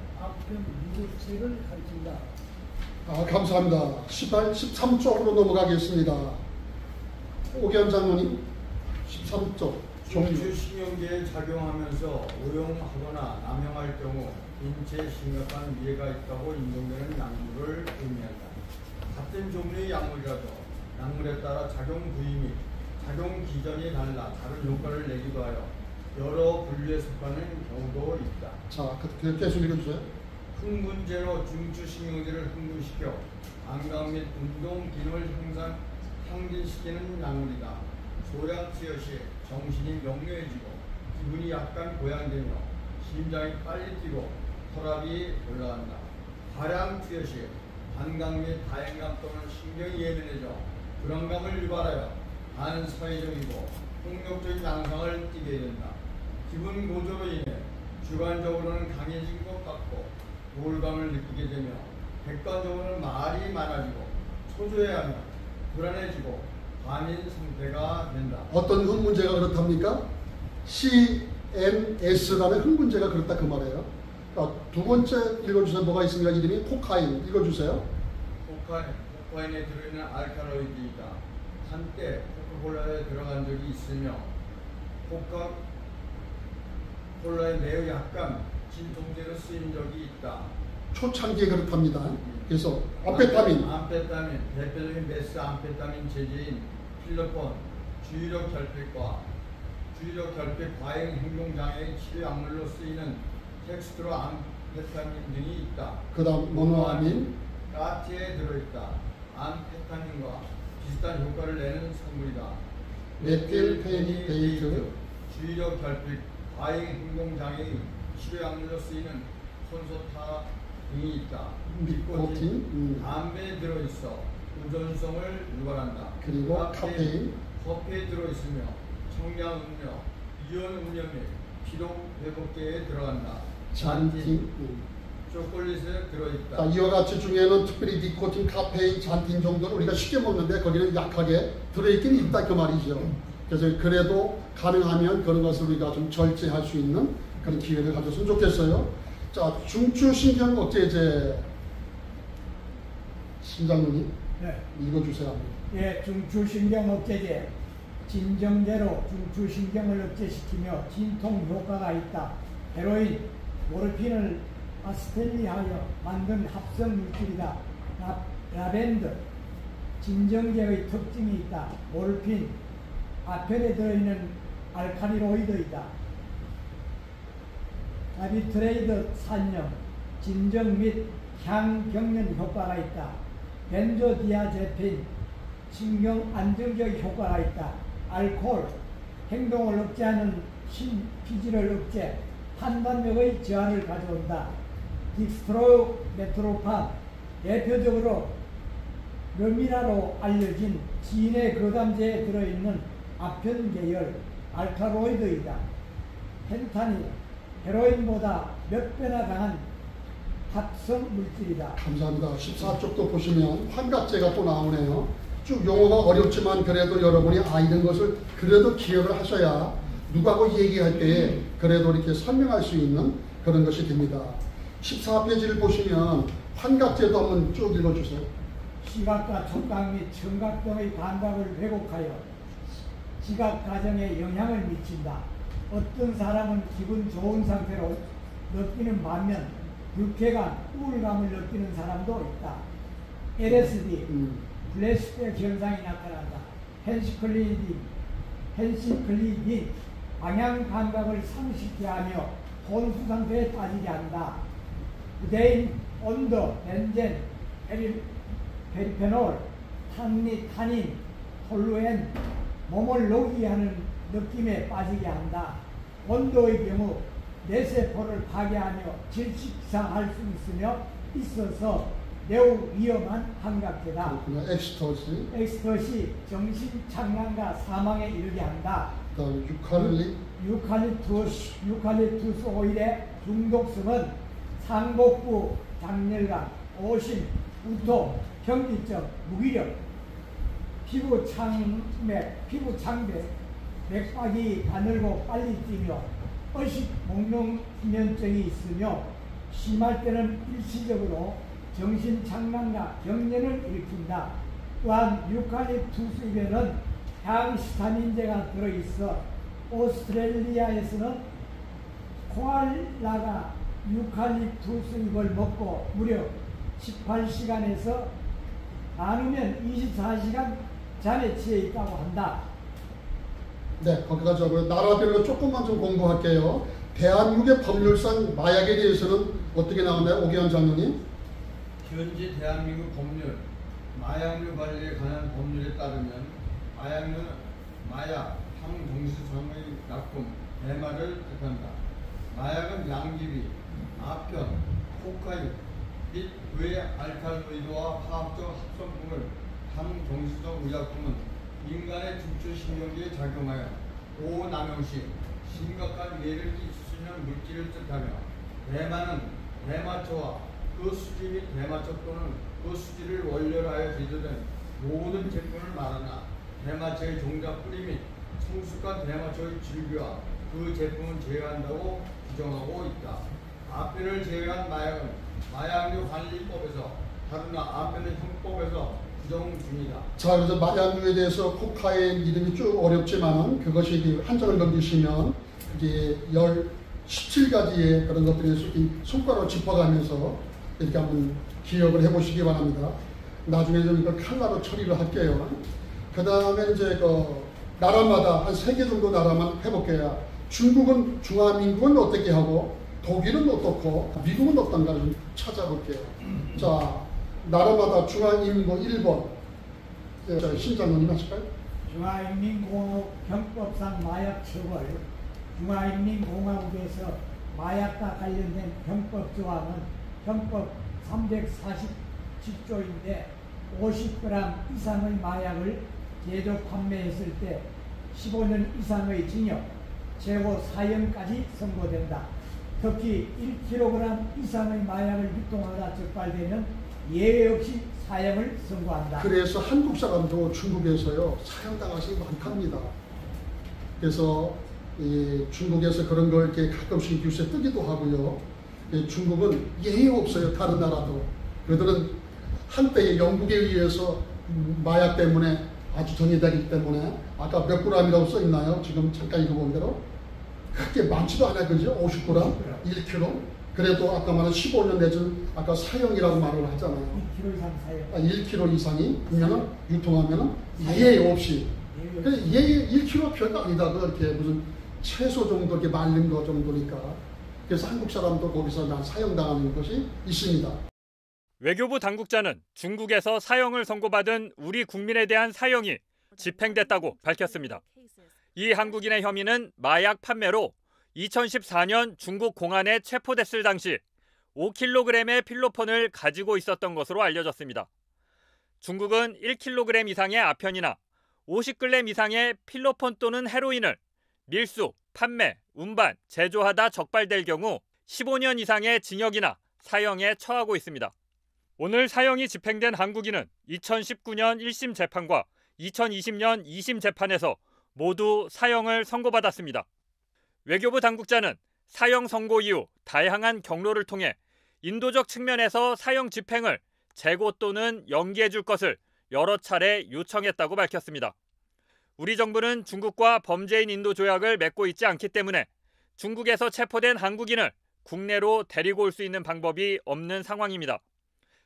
미국책을 가르친다. 감사합니다. 13쪽으로 넘어가겠습니다. 오기현 장로님, 13쪽. 중추신경계에 작용하면서 오용하거나 남용할 경우 인체에 심각한 위해가 있다고 인정되는 약물을 의미한다. 같은 종류의 약물이라도 약물에 따라 작용 부위 및 작용 기전이 달라 다른 효과를 내기도 하여 여러 분류에 속하는 경우도 있다. 자, 계속 읽어주세요. 흥분제로 중추신경제를 흥분시켜 안감 및 운동 기능을 향진시키는 약물이다. 소량치여 시 정신이 명료해지고 기분이 약간 고양되며 심장이 빨리 뛰고 혈압이 올라간다. 다량 투여 시 반감 및 다행감 또는 신경이 예민해져 불안감을 유발하여 반사회적이고 폭력적인 양상을 띠게 된다. 기분 고조로 인해 주관적으로는 강해진 것 같고 우울감을 느끼게 되며 객관적으로는 말이 많아지고 초조해하며 불안해지고 반인 상태가 된다. 어떤 흥분제가 그렇답니까? CNS라는 흥분제가 그렇다 그 말이에요. 두 번째 읽어주세요. 뭐가 있습니까? 이름이 코카인. 읽어주세요. 코카인에 들어있는 알칼로이드이다. 한때 코카콜라에 들어간 적이 있으며 코카콜라에 매우 약간 진통제로 쓰인 적이 있다. 초창기에 그렇답니다. 그래서 암페타민, 대표적인 메스암페타민 제제인 필로폰, 주의력 결핍 과잉 행동 장애의 치료 약물로 쓰이는 텍스트로 암페타민 등이 있다. 그다음 모노아민, 까티에 들어있다. 암페타민과 비슷한 효과를 내는 성분이다. 메틸페니데이트, 주의력 결핍 과잉 행동 장애의 치료 약물로 쓰이는 콘소타 등이 있다. 니코틴, 담배에 들어있어 의존성을 유발한다. 그리고 카페인, 커피에 들어있으며 청량음료, 이온 음료 및 피로 회복제에 들어간다. 잔틴, 초콜릿에 들어있다. 자, 이와 같이 중에는 특별히 니코틴, 카페인, 잔틴 정도는 우리가 쉽게 먹는데 거기는 약하게 들어있긴 있다 그 말이죠. 그래서 그래도 가능하면 그런 것을 우리가 좀 절제할 수 있는 그런 기회를 가졌으면 좋겠어요. 자, 중추신경 억제제 신장로님, 네. 읽어주세요. 예, 중추신경 억제제. 진정제로 중추신경을 억제시키며 진통 효과가 있다. 헤로인, 모르핀을 아스텔리하여 만든 합성 물질이다. 라벤더, 진정제의 특징이 있다. 모르핀, 아펜에 들어있는 알칼리로이드이다. 아비트레이드 산염, 진정 및 향경련 효과가 있다. 벤조디아제핀, 신경 안정적 효과가 있다. 알코올, 행동을 억제하는 신피질을 억제, 판단력의 저하를 가져온다. 딕스트로메트로판, 대표적으로 르미나로 알려진 진의 거담제에 들어있는 아편 계열 알칼로이드이다. 펜타닐, 헤로인보다 몇 배나 강한 합성 물질이다. 감사합니다. 14쪽도 보시면 환각제가 또 나오네요. 쭉 용어가 어렵지만 그래도 여러분이 이런 것을 그래도 기억을 하셔야 누구하고 얘기할 때 그래도 이렇게 설명할 수 있는 그런 것이 됩니다. 14페이지를 보시면 환각제도 한번 쭉 읽어주세요. 시각과 촉각 및 청각 등의 감각을 왜곡하여 시각 과정에 영향을 미친다. 어떤 사람은 기분 좋은 상태로 느끼는 반면 불쾌감, 우울감을 느끼는 사람도 있다. LSD, 플래시백 현상이 나타난다. 펜시클리딘, 방향 감각을 상실케 하며 혼수 상태에 빠지게 한다. 부대인, 온도, 벤젠, 페리페놀, 타닌, 톨루엔, 몸을 녹이게 하는 느낌에 빠지게 한다. 온도의 경우 뇌세포를 파괴하며 질식상할 수 있어서 매우 위험한 환각제다. 엑스터시, 정신착란과 사망에 이르게 한다. 유칼립투스 오일의 중독성은 상복부 장렬감, 오심, 우통, 현기증, 무기력, 피부 창백, 맥박이 가늘고 빨리 뛰며 의식 목록 면증이 있으며 심할 때는 일시적으로 정신착란과 경련을 일으킨다. 또한 유칼립투스 잎에는 향스타민제가 들어있어 오스트레일리아에서는 코알라가 유칼립투스 잎을 먹고 무려 18시간에서 많으면 24시간 잠에 취해 있다고 한다. 네, 거기까지 하고요. 나라별로 조금만 좀 공부할게요. 대한민국의 법률상 마약에 대해서는 어떻게 나오나요, 오기환 장로님? 현재 대한민국 법률, 마약류 관리에 관한 법률에 따르면 마약, 향정신성의 약품, 대마를 뜻한다. 마약은 양귀비, 아편, 코카인 및 외 알칼로이드와 화학적 합성품을 향정신성 의약품은 인간의 중추신경계에 작용하여 오남용 시 심각한 위해를 끼칠 수 있는 물질을 뜻하며 대마는 대마초와 그 수지 및 대마초 또는 그 수지를 원료로 하여 제조된 모든 제품을 말하나 대마초의 종자 뿌리 및 성숙한 대마초의 줄기와 그 제품은 제외한다고 규정하고 있다. 아편을 제외한 마약은 마약류 관리법에서 다루나 아편은 형법에서 규정 중이다. 자, 그래서 마약류에 대해서 코카인 이름이 쭉 어렵지만 그것이 한정을 넘기시면 이게 17가지의 그런 것들이 손가락으로 짚어가면서 이렇게 한번 기억을 해보시기 바랍니다. 나중에 좀 이걸 칼라로 처리를 할게요. 그 다음에 이제 그 나라마다 한 3개 정도 나라만 해볼게요. 중국은 중화민국은 어떻게 하고 독일은 어떻고 미국은 어떤가를 좀 찾아볼게요. 자, 나라마다 중화인민국 1번 신장님 하실까요? 중화인민공화국 병법상 마약 처벌. 중화인민공화국에서 마약과 관련된 병법 조항은 병법 347조인데 50g 이상의 마약을 제조 판매했을 때 15년 이상의 징역, 최고 사형까지 선고된다. 특히 1kg 이상의 마약을 유통하다 적발되면 예외 없이 사형을 선고한다. 그래서 한국 사람도 중국에서요 사형당하시는 게 많답니다. 그래서 중국에서 그런 걸 이렇게 가끔씩 뉴스에 뜨기도 하고요. 중국은 예의 없어요. 다른 나라도. 그들은 한때 영국에 의해서 마약 때문에 아주 정의되기 때문에 아까 몇 g이라고 써 있나요? 지금 잠깐 읽어본 대로 그렇게 많지도 않아요. 그죠? 50g, 1kg. 그래도 아까 말한 15년 내준 아까 사형이라고 말을 하잖아요. 1kg 이상 사형. 1kg 이상이 그러면은 유통하면은 예의 없이. 그래 예의 1kg 별거 아니다. 그렇게 무슨 채소 정도 이렇게 말린 거 정도니까. 그래서 한국 사람도 거기서 난 사형당하는 것이 있습니다. 외교부 당국자는 중국에서 사형을 선고받은 우리 국민에 대한 사형이 집행됐다고 밝혔습니다. 이 한국인의 혐의는 마약 판매로 2014년 중국 공안에 체포됐을 당시 5kg의 필로폰을 가지고 있었던 것으로 알려졌습니다. 중국은 1kg 이상의 아편이나 50g 이상의 필로폰 또는 헤로인을 밀수, 판매, 운반, 제조하다 적발될 경우 15년 이상의 징역이나 사형에 처하고 있습니다. 오늘 사형이 집행된 한국인은 2019년 1심 재판과 2020년 2심 재판에서 모두 사형을 선고받았습니다. 외교부 당국자는 사형 선고 이후 다양한 경로를 통해 인도적 측면에서 사형 집행을 재고 또는 연기해 줄 것을 여러 차례 요청했다고 밝혔습니다. 우리 정부는 중국과 범죄인 인도 조약을 맺고 있지 않기 때문에 중국에서 체포된 한국인을 국내로 데리고 올 수 있는 방법이 없는 상황입니다.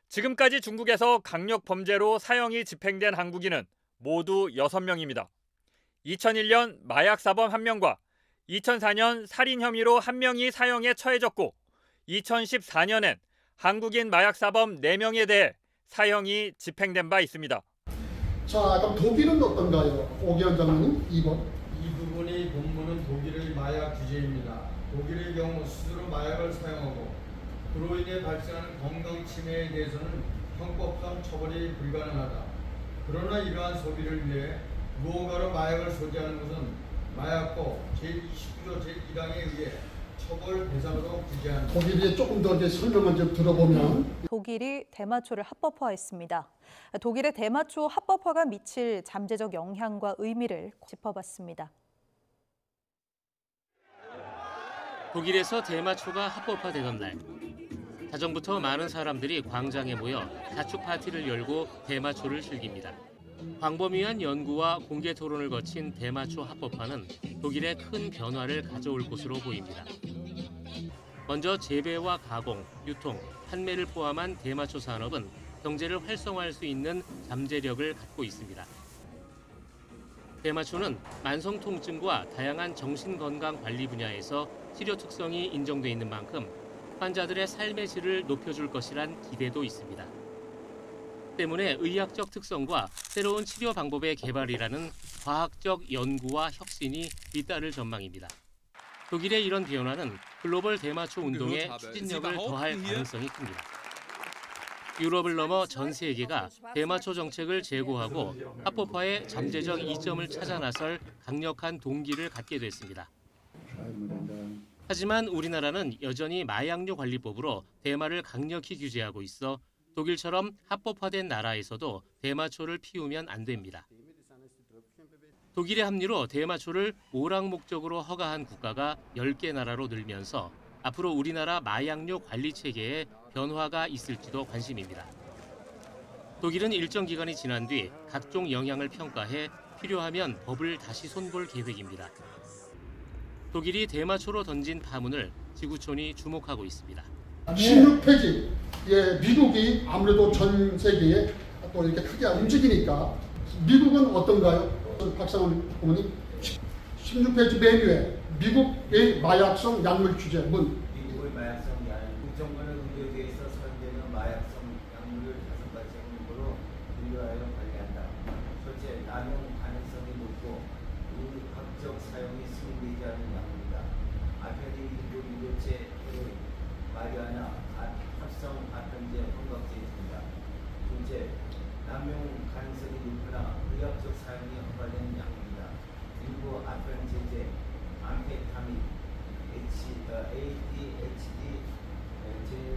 지금까지 중국에서 강력 범죄로 사형이 집행된 한국인은 모두 6명입니다. 2001년 마약 사범 1명과 2004년 살인 혐의로 1명이 사형에 처해졌고 2014년엔 한국인 마약 사범 4명에 대해 사형이 집행된 바 있습니다. 자, 그럼 독일은 어떤가요? 오기환 장로님 2번. 이 부분이 본문은 독일의 마약 규제입니다. 독일의 경우 스스로 마약을 사용하고 그로 인해 발생하는 건강 침해에 대해서는 형법상 처벌이 불가능하다. 그러나 이러한 소비를 위해 무언가로 마약을 소지하는 것은 마약법 제29조 제1항에 의해 처벌 대상으로 규제한다. 독일이 조금 더 이제 설명을 좀 들어보면 독일이 대마초를 합법화했습니다. 독일의 대마초 합법화가 미칠 잠재적 영향과 의미를 짚어봤습니다. 독일에서 대마초가 합법화되던 날 자정부터 많은 사람들이 광장에 모여 자축 파티를 열고 대마초를 즐깁니다. 광범위한 연구와 공개 토론을 거친 대마초 합법화는 독일에 큰 변화를 가져올 것으로 보입니다. 먼저 재배와 가공, 유통, 판매를 포함한 대마초 산업은 경제를 활성화할 수 있는 잠재력을 갖고 있습니다. 대마초는 만성 통증과 다양한 정신건강 관리 분야에서 치료 특성이 인정돼 있는 만큼 환자들의 삶의 질을 높여줄 것이란 기대도 있습니다. 때문에 의학적 특성과 새로운 치료 방법의 개발이라는 과학적 연구와 혁신이 뒤따를 전망입니다. 독일의 이런 변화는 글로벌 대마초 운동에 추진력을 더할 가능성이 큽니다. 유럽을 넘어 전 세계가 대마초 정책을 제고하고 합법화의 잠재적 이점을 찾아 나설 강력한 동기를 갖게 됐습니다. 하지만 우리나라는 여전히 마약류 관리법으로 대마를 강력히 규제하고 있어 독일처럼 합법화된 나라에서도 대마초를 피우면 안 됩니다. 독일의 합리로 대마초를 오락 목적으로 허가한 국가가 10개 나라로 늘면서 앞으로 우리나라 마약류 관리 체계에 변화가 있을지도 관심입니다. 독일은 일정 기간이 지난 뒤 각종 영향을 평가해 필요하면 법을 다시 손볼 계획입니다. 독일이 대마초로 던진 파문을 지구촌이 주목하고 있습니다. 16페이지. 예, 미국이 아무래도 전 세계에 또 이렇게 크게 움직이니까 미국은 어떤가요? 박상훈 부모님 16페이지 메뉴에 미국의 마약성 약물 규제 문. 미국의 마약성 약물 정부는 의료계에서 사용되는 마약성 약물을 5가지 항목으로 분류하여 관리한다. 첫째, 남용 가능성이 높고 의학적 사용이 승인되지 않은 약물이다. 아페린, 일교체, 헤로인, 마리화나 합성 아편제, 혼각제 등이다. 둘째, 남용 가능성이 높으나 의학적 사용이 허가된 약물이다. 일부 아편제제, 암페타민, ADHD, 제휴,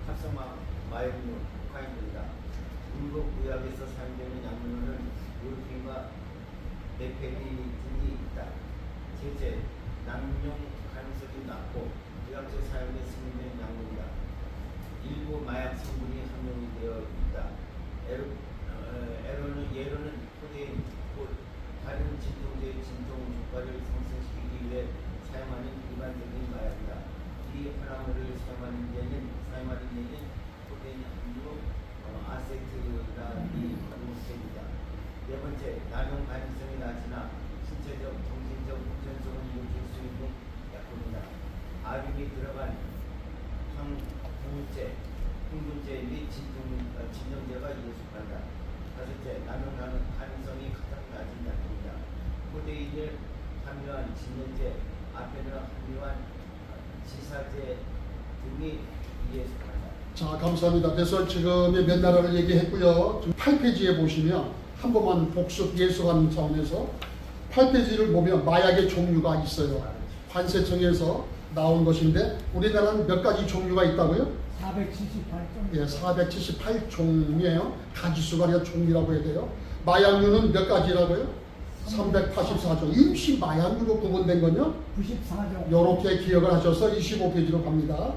합성 마약류, 코카인 등이다. 의복 의학에서 사용되는 약물로는 모르핀과 메페리딘이 있다. 셋째, 남용 가능성이 낮고 의학적 사용에 승인된 약물이다. 일부 마약 성분이 함유되어 있다. 예로는 코데인, 다른 진통제의 진통 효과를 상승시키기 위해 사용하는 일반적인 마약이다. 이 혼합물을 사용하는 데는 코데인 함유, 아세트라이 가공세입니다. 네 번째, 남용 가능성이 낮으나 신체적, 정신적 후전성을 일으킬 수 있는 약품이다. 아륨이 들어간 항우제, 흥분제 및 진정제가 이에 속한다. 다섯째, 남용 가능성이 가장 낮은 약품이다. 코데인을 함유한 진정제, 아페를 함유한 지사제 등이 이에 속한다. 자, 감사합니다. 그래서 지금의 몇 나라를 얘기했고요. 8페이지에 보시면 한 번만 복습 예술하는 차원에서 8페이지를 보면 마약의 종류가 있어요. 관세청에서 나온 것인데 우리나라는 몇 가지 종류가 있다고요? 478종. 예, 478종이에요. 가지수가 아니라 종류라고 해야 돼요. 마약류는 몇 가지라고요? 384종. 임시 마약류로 구분된 건요? 94종. 이렇게 기억을 하셔서 25페이지로 갑니다.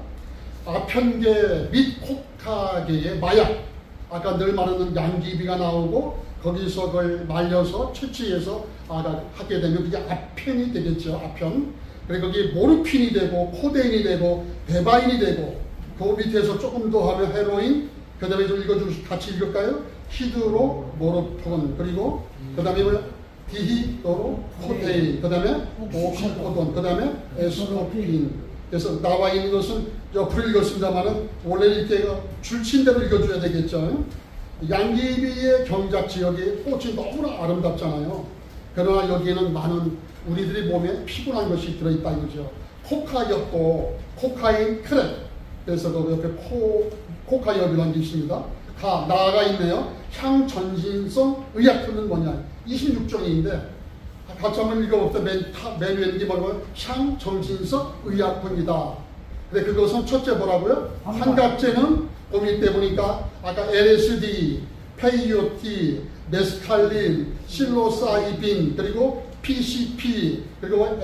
아편계 및 코카계의 마약. 아까 늘 말하는 양귀비가 나오고 거기서 그걸 말려서 채취해서 하게 되면 그게 아편이 되겠죠. 아편. 그리고 거기 모르핀이 되고 코데인이 되고 베바인이 되고 그 밑에서 조금 더 하면 헤로인, 그 다음에 좀 같이 읽을까요? 히드로모르폰, 그리고 그 다음에 디히도로코데인, 그 다음에 옥시코돈, 그 다음에 에스코핀. 그래서 나와 있는 것은 옆으로 읽었습니다만은 원래 이렇게 줄친대로 읽어줘야 되겠죠. 양귀비의 경작 지역이 꽃이 너무나 아름답잖아요. 그러나 여기에는 많은 우리들이 몸에 피곤한 것이 들어있다 이거죠. 코카엽도 코카인 크랩. 그래서 그 옆에 코카엽이라는 게 있습니다. 다 나아가 있네요. 향전신성 의약품은 뭐냐? 26종인데 같이 한번 읽어봅시다. 맨 위에 있는 게 뭐라고요? 향전신성 의약품이다. 근데 그것은 첫째 뭐라고요? 한 갑제는 그 밑에 보니까 아까 LSD, 페이오티, 메스칼린, 실로사이빈, 그리고 PCP, 그리고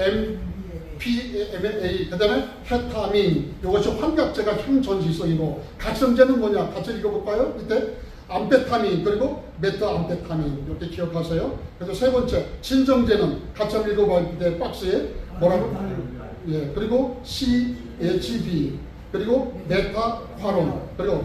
PMA, 그 다음에 케타민, 이것이 환각제가 형전지성이고, 각성제는 뭐냐? 같이 읽어볼까요? 밑에 암페타민, 그리고 메트암페타민, 이렇게 기억하세요. 그래서 세 번째, 진정제는 같이 한번 읽어볼 때 박스에 뭐라고? 예, 그리고 CHB, 그리고 메타화론, 그리고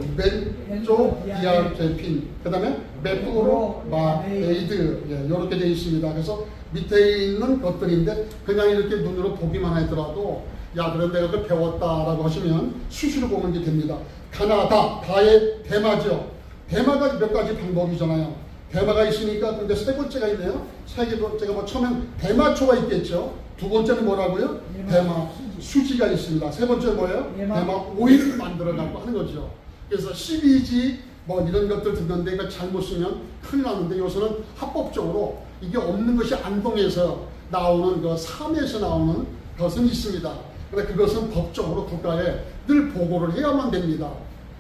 벤조디아제핀, 그 다음에 메프로마에이드, 예, 이렇게 되어 있습니다. 그래서 밑에 있는 것들인데 그냥 이렇게 눈으로 보기만 하더라도 야, 그런 내가 그걸 배웠다라고 하시면 수시로 보면 게 됩니다. 가나다, 다의 대마죠. 대마가 몇 가지 방법이잖아요. 대마가 있으니까 근데 세 번째가 있네요. 세 번째가 뭐 처음엔 대마초가 있겠죠. 두 번째는 뭐라고요? 대마 수지가 있습니다. 세 번째 뭐예요? 대마 오일을 만들어 갖고 하는 거죠. 그래서 CBG 뭐 이런 것들 듣는데 이거 잘못 쓰면 큰일 나는데 요새는 합법적으로 이게 없는 것이 안동에서 나오는 그 삼에서 나오는 것은 있습니다. 그런데 그것은 법적으로 국가에 늘 보고를 해야만 됩니다.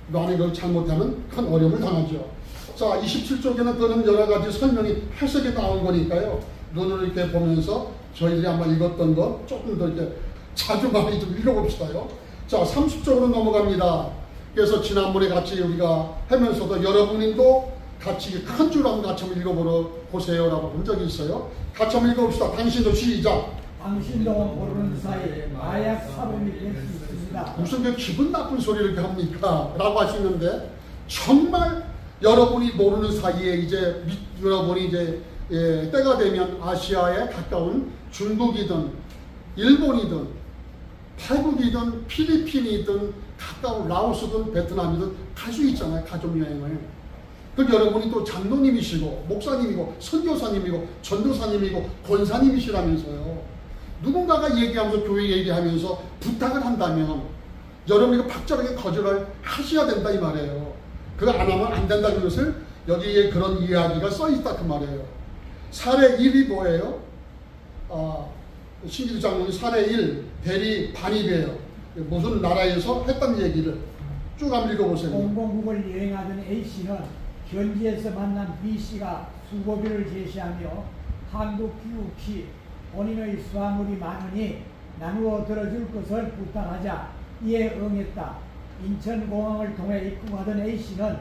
만약에 그걸 잘못하면 큰 어려움을 당하죠. 자, 27쪽에는 그런 여러 가지 설명이 해석이 나온 거니까요. 눈을 이렇게 보면서 저희들이 아마 읽었던 거 조금 더 이렇게 자주 많이 좀 읽어봅시다요. 자, 30쪽으로 넘어갑니다. 그래서 지난번에 같이 우리가 하면서도 여러분도 같이 한 줄 한번 같이 한번 읽어보세요라고 본 적이 있어요. 같이 한번 읽어봅시다. 당신도 시작. 당신도 모르는 사이 마약 사범이 될 수 있습니다. 무슨 그 기분 나쁜 소리를 이렇게 합니까? 라고 하시는데 정말 여러분이 모르는 사이에 이제 여러분이 이제 때가 되면 아시아에 가까운 중국이든 일본이든 태국이든 필리핀이든 가까운 라오스든 베트남이든 갈 수 있잖아요. 가족여행을. 그 여러분이 또 장로님이시고 목사님이고 선교사님이고 전도사님이고 권사님이시라면서요. 누군가가 얘기하면서 교회 얘기하면서 부탁을 한다면 여러분이 박절하게 거절을 하셔야 된다 이 말이에요. 그거 안 하면 안 된다는 것을 여기에 그런 이야기가 써있다 그 말이에요. 사례 1이 뭐예요? 신기루 장로님 사례 1 대리 반입이에요. 무슨 나라에서 했던 얘기를 쭉 한번 읽어보세요. 공공국을 여행하던 A씨는 현지에서 만난 B씨가 수고비를 제시하며 한국 귀국시 본인의 수화물이 많으니 나누어 들어줄 것을 부탁하자 이에 응했다. 인천공항을 통해 입국하던 A씨는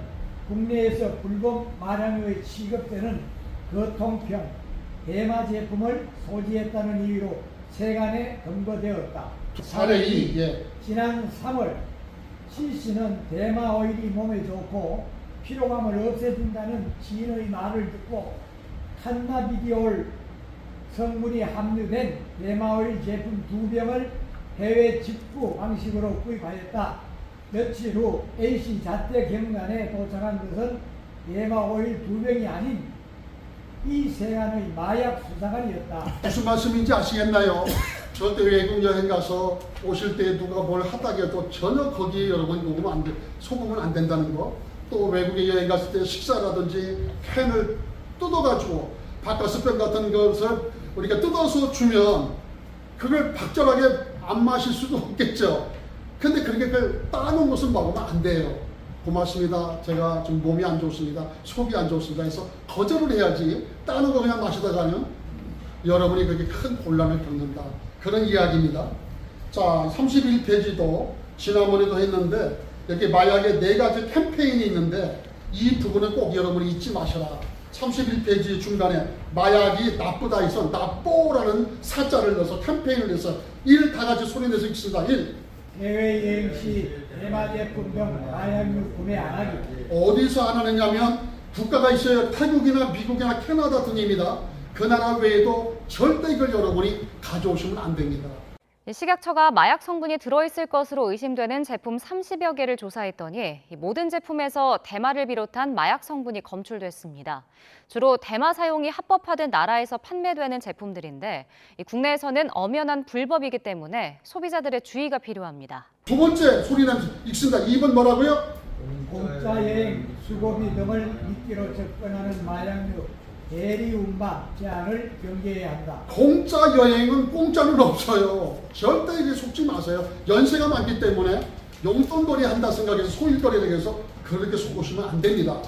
국내에서 불법 마량류에 취급되는 거통평 대마 제품을 소지했다는 이유로 세관에 검거되었다. 사례 2. 예. 지난 3월 C씨는 대마 오일이 몸에 좋고 피로감을 없애준다는 지인의 말을 듣고 칸나비디올 성분이 함유된 대마 오일 제품 2병을 해외 직구 방식으로 구입하였다. 며칠 후 A씨 자택 경관에 도착한 것은 대마 오일 2병이 아닌 이 세안의 마약 수사관이었다. 무슨 말씀인지 아시겠나요? 절대 외국 여행 가서 오실 때 누가 뭘 하다가 해도 전혀 거기에 여러분 소금은 안 된다는 거. 또 외국에 여행 갔을 때 식사라든지 캔을 뜯어가지고 바카스병 같은 것을 우리가 뜯어서 주면 그걸 박절하게 안 마실 수도 없겠죠. 근데 그렇게 그걸 따놓은 것을 먹으면 안 돼요. 고맙습니다. 제가 좀 몸이 안 좋습니다. 속이 안 좋습니다. 해서 거절을 해야지 따는 거 그냥 마시다 가면 여러분이 그렇게 큰 곤란을 겪는다. 그런 이야기입니다. 자, 31페이지도 지난번에도 했는데 여기 마약의 4가지 캠페인이 있는데 이 부분은 꼭 여러분이 잊지 마셔라. 31페이지 중간에 마약이 나쁘다 해서 나뽀라는 사자를 넣어서 캠페인을 해서 1 다 같이 소리내서 읽습니다. 1. 해외여행 시 대마 제품 등 마약류 구매 안 하기. 어디서 안 하느냐면 국가가 있어요. 태국이나 미국이나 캐나다 등입니다. 그 나라 외에도 절대 이걸 여러분이 가져오시면 안 됩니다. 식약처가 마약 성분이 들어있을 것으로 의심되는 제품 30여 개를 조사했더니 모든 제품에서 대마를 비롯한 마약 성분이 검출됐습니다. 주로 대마 사용이 합법화된 나라에서 판매되는 제품들인데 국내에서는 엄연한 불법이기 때문에 소비자들의 주의가 필요합니다. 두 번째 소리는 읽습니다. 2번 뭐라고요? 공짜 여행, 수고비 등을 미끼로 접근하는 마약류 대리운반 제한을 경계해야 한다. 공짜 여행은 공짜는 없어요. 절대 이게 속지 마세요. 연세가 많기 때문에 용돈벌이 한다 생각해서 소일거리를 해서 그렇게 속으시면 안 됩니다.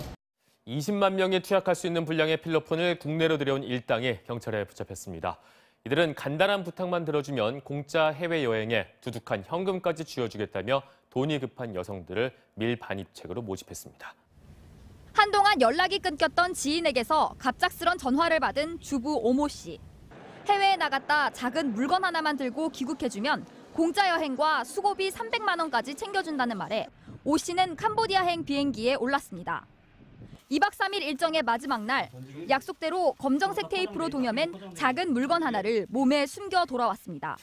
20만 명이 투약할 수 있는 분량의 필로폰을 국내로 들여온 일당이 경찰에 붙잡혔습니다. 이들은 간단한 부탁만 들어주면 공짜 해외여행에 두둑한 현금까지 쥐어주겠다며 돈이 급한 여성들을 밀반입책으로 모집했습니다. 한동안 연락이 끊겼던 지인에게서 갑작스런 전화를 받은 주부 오모 씨. 해외에 나갔다 작은 물건 하나만 들고 귀국해주면 공짜 여행과 수고비 300만 원까지 챙겨준다는 말에 오 씨는 캄보디아행 비행기에 올랐습니다. 2박 3일 일정의 마지막 날 약속대로 검정색 테이프로 동여맨 작은 물건 하나를 몸에 숨겨 돌아왔습니다.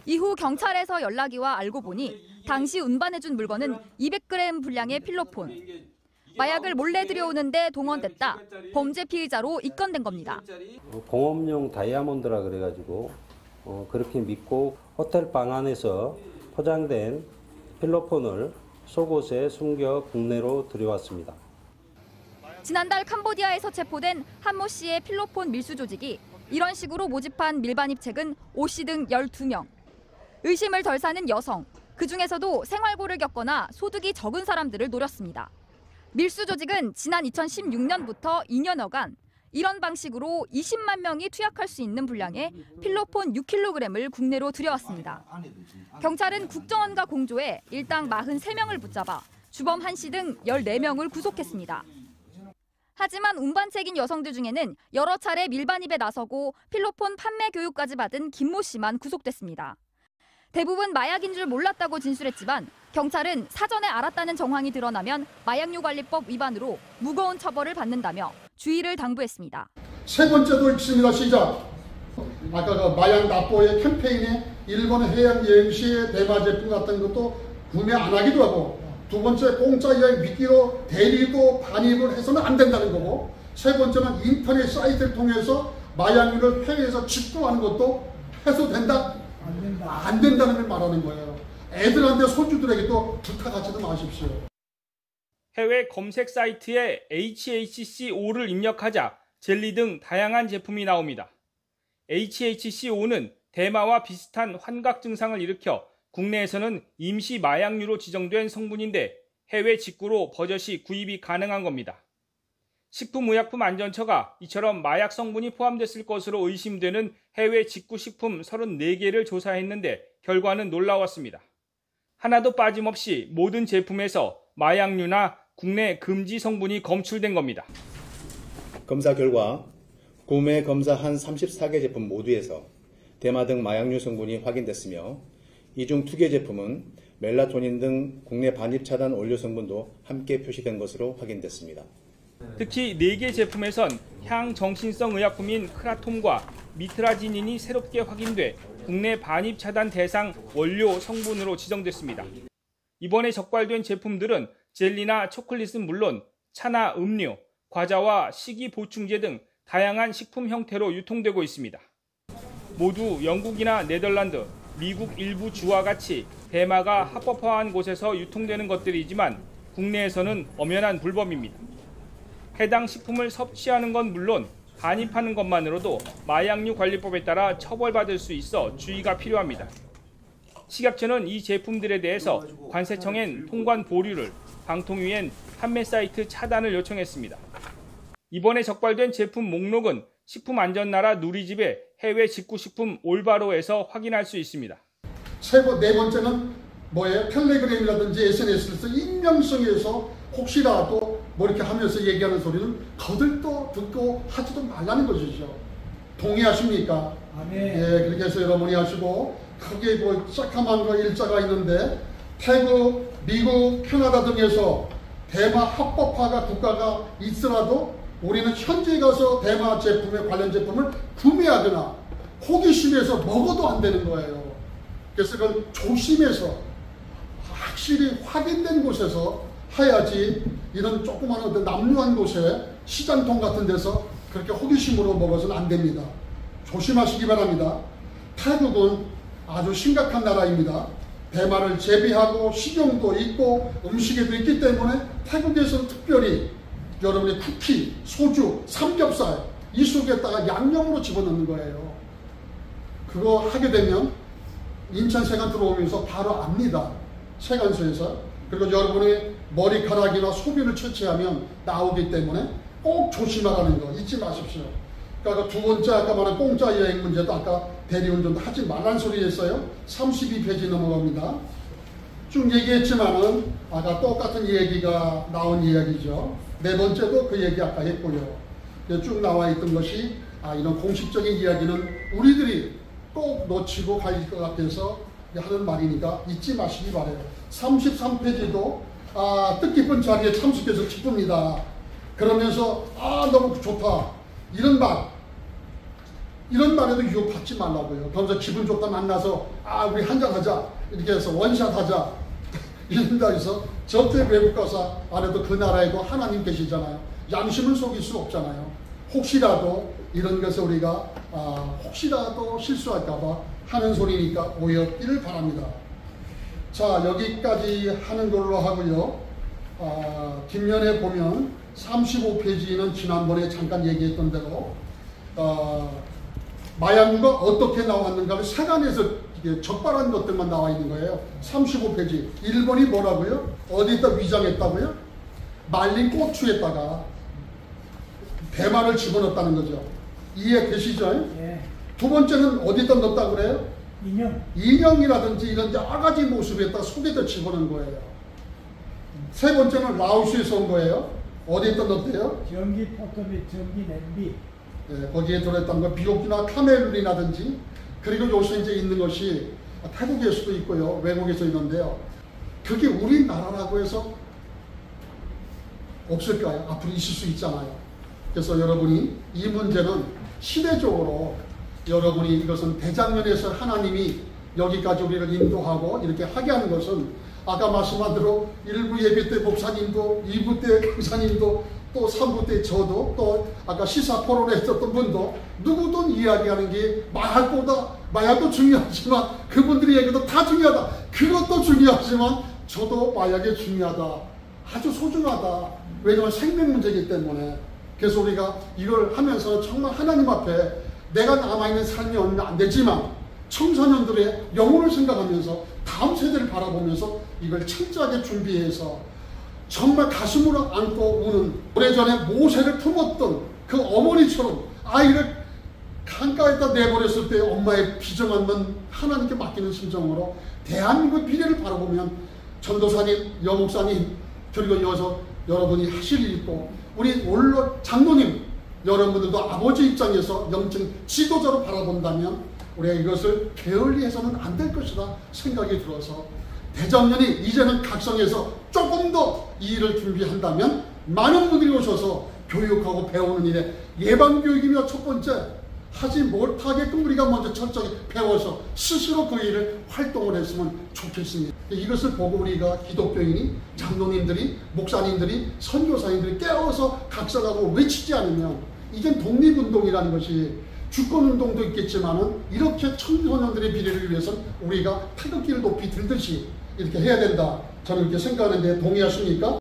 이후 경찰에서 연락이 와 알고 보니 당시 운반해준 물건은 200g 분량의 필로폰. 마약을 몰래 들여오는데 동원됐다. 범죄 피의자로 입건된 겁니다. 공업용 다이아몬드라 그래가지고 그렇게 믿고 호텔 방 안에서 포장된 필로폰을 속옷에 숨겨 국내로 들여왔습니다. 지난달 캄보디아에서 체포된 한모 씨의 필로폰 밀수 조직이 이런 식으로 모집한 밀반입책은 오 씨 등 12명. 의심을 덜 사는 여성, 그중에서도 생활고를 겪거나 소득이 적은 사람들을 노렸습니다. 밀수 조직은 지난 2016년부터 2년여간 이런 방식으로 20만 명이 투약할 수 있는 분량의 필로폰 6kg을 국내로 들여왔습니다. 경찰은 국정원과 공조해 일당 43명을 붙잡아 주범 한 씨 등 14명을 구속했습니다. 하지만 운반책인 여성들 중에는 여러 차례 밀반입에 나서고 필로폰 판매 교육까지 받은 김모 씨만 구속됐습니다. 대부분 마약인 줄 몰랐다고 진술했지만 경찰은 사전에 알았다는 정황이 드러나면 마약류관리법 위반으로 무거운 처벌을 받는다며 주의를 당부했습니다. 세 번째도 있습니다. 시작. 아까 그 마약 납보의 캠페인에 일본 해양 여행 시에 대마 제품 같은 것도 구매 안 하기도 하고, 두 번째 공짜 여행 위기로 대리도 반입을 해서는 안 된다는 거고, 세 번째는 인터넷 사이트를 통해서 마약류를 해외에서 직구하는 것도 해소된다? 안 된다는 걸 말하는 거예요. 애들한테 손주들에게도 부탁하지도 마십시오. 해외 검색 사이트에 HHC5를 입력하자 젤리 등 다양한 제품이 나옵니다. HHC5는 대마와 비슷한 환각 증상을 일으켜 국내에서는 임시 마약류로 지정된 성분인데 해외 직구로 버젓이 구입이 가능한 겁니다. 식품의약품안전처가 이처럼 마약 성분이 포함됐을 것으로 의심되는 해외 직구 식품 34개를 조사했는데 결과는 놀라웠습니다. 하나도 빠짐없이 모든 제품에서 마약류나 국내 금지 성분이 검출된 겁니다. 검사 결과 구매 검사한 34개 제품 모두에서 대마 등 마약류 성분이 확인됐으며 이 중 2개 제품은 멜라토닌 등 국내 반입 차단 원료 성분도 함께 표시된 것으로 확인됐습니다. 특히 4개 제품에선 향정신성 의약품인 크라톰과 미트라지닌이 새롭게 확인돼 국내 반입 차단 대상 원료 성분으로 지정됐습니다. 이번에 적발된 제품들은 젤리나 초콜릿은 물론 차나 음료, 과자와 식이 보충제 등 다양한 식품 형태로 유통되고 있습니다. 모두 영국이나 네덜란드, 미국 일부 주와 같이 대마가 합법화한 곳에서 유통되는 것들이지만 국내에서는 엄연한 불법입니다. 해당 식품을 섭취하는 건 물론 반입하는 것만으로도 마약류 관리법에 따라 처벌받을 수 있어 주의가 필요합니다. 식약처는 이 제품들에 대해서 관세청엔 통관 보류를, 방통위엔 판매 사이트 차단을 요청했습니다. 이번에 적발된 제품 목록은 식품안전나라 누리집의 해외 직구식품 올바로에서 확인할 수 있습니다. 네 번째는 뭐예요? 텔레그램이라든지 SNS에서 익명성에서 혹시라도 뭐 이렇게 하면서 얘기하는 소리는 거들떠 듣고 하지도 말라는 것이죠. 동의하십니까? 예, 그렇게 해서 여러분이 하시고, 크게 뭐 새까만 거 일자가 있는데 태국, 미국, 캐나다 등에서 대마 합법화가 국가가 있더라도 우리는 현지에 가서 대마 제품에 관련 제품을 구매하거나 호기심에서 먹어도 안 되는 거예요. 그래서 그걸 조심해서 확실히 확인된 곳에서 해야지, 이런 조그마한 어떤 남루한 곳에 시장통 같은 데서 그렇게 호기심으로 먹어서는 안 됩니다. 조심하시기 바랍니다. 태국은 아주 심각한 나라입니다. 대마를 재배하고 식용도 있고 음식에도 있기 때문에 태국에서는 특별히 여러분의 쿠키, 소주, 삼겹살 이 속에다가 양념으로 집어넣는 거예요. 그거 하게 되면 인천 세관 들어오면서 바로 압니다. 세관서에서. 그리고 여러분의 머리카락이나 소변을 채취하면 나오기 때문에 꼭 조심하라는 거 잊지 마십시오. 그러니까 두 번째 아까 말한 공짜 여행 문제도 아까 대리운전도 하지 말란 소리 했어요. 32페이지 넘어갑니다. 쭉 얘기했지만은 아까 똑같은 얘기가 나온 이야기죠. 네 번째도 그 얘기 아까 했고요. 쭉 나와 있던 것이 이런 공식적인 이야기는 우리들이 꼭 놓치고 갈 것 같아서 하는 말이니까 잊지 마시기 바래요. 33페이지도 뜻깊은 자리에 참석해서 기쁩니다. 그러면서 너무 좋다 이런 말에도 유혹받지 말라고요. 그러면서 기분 좋다 만나서 우리 한잔하자 이렇게 해서 원샷하자 이런다 해서 절대 외국 가서 안 해도 그 나라에도 하나님 계시잖아요. 양심을 속일 수 없잖아요. 혹시라도 이런 것을 우리가 혹시라도 실수할까봐 하는 소리니까 오였기를 바랍니다. 자, 여기까지 하는 걸로 하고요. 뒷면에 보면 35페이지는 지난번에 잠깐 얘기했던 대로 마약류가 어떻게 나왔는가를 세간에서 적발한 것들만 나와 있는 거예요. 35페이지. 1번이 뭐라고요? 어디다 위장했다고요? 말린 고추에다가 대마를 집어넣었다는 거죠. 이해되시죠? 예. 두 번째는 어디다 넣었다고 그래요? 인형. 인형이라든지 이런 여러 가지 모습에다 속에다 집어넣은 거예요. 세 번째는 라오스에서 온 거예요. 어디다 넣었대요? 전기 포터 및 전기 냄비. 거기에 들어있던 거 비옥이나 카멜린이라든지 그리고 요새 이제 있는 것이 태국에서도 있고요. 외국에서 있는데요. 그게 우리나라라고 해서 없을까요? 앞으로 있을 수 있잖아요. 그래서 여러분이 이 문제는 시대적으로 여러분이 이것은 대장면에서 하나님이 여기까지 우리를 인도하고 이렇게 하게 하는 것은 아까 말씀한 대로 1부 예배 때 목사님도 2부 때 강사님도 또 3부 때 저도 또 아까 시사 토론에 했었던 분도 누구든 이야기하는 게 마약도 중요하지만 그분들이 얘기도 다 중요하다. 그것도 중요하지만 저도 마약이 중요하다. 아주 소중하다. 왜냐하면 생명 문제이기 때문에. 그래서 우리가 이걸 하면서 정말 하나님 앞에 내가 남아있는 삶이 얼마 안 되지만 청소년들의 영혼을 생각하면서 다음 세대를 바라보면서 이걸 철저하게 준비해서 정말 가슴으로 안고 우는 오래전에 모세를 품었던 그 어머니처럼 아이를 강가에다 내버렸을 때 엄마의 비정한 하나님께 맡기는 심정으로 대한민국 미래를 바라보면 전도사님, 여목사님 그리고 여러분이 하실 일이 있고 우리 원로 장로님 여러분들도 아버지 입장에서 영적 지도자로 바라본다면 우리가 이것을 게을리해서는 안 될 것이다 생각이 들어서 대장년이 이제는 각성해서 조금 더 이 일을 준비한다면 많은 분들이 오셔서 교육하고 배우는 일에 예방교육이며 첫 번째 하지 못하게끔 우리가 먼저 철저히 배워서 스스로 그 일을 활동을 했으면 좋겠습니다. 이것을 보고 우리가 기독교인이 장로님들이 목사님들이 선교사님들이 깨어서 각성하고 외치지 않으면 이젠 독립운동이라는 것이 주권운동도 있겠지만은 이렇게 청소년들의 미래를 위해서는 우리가 태극기를 높이 들듯이 이렇게 해야 된다. 저는 이렇게 생각하는데 동의하십니까?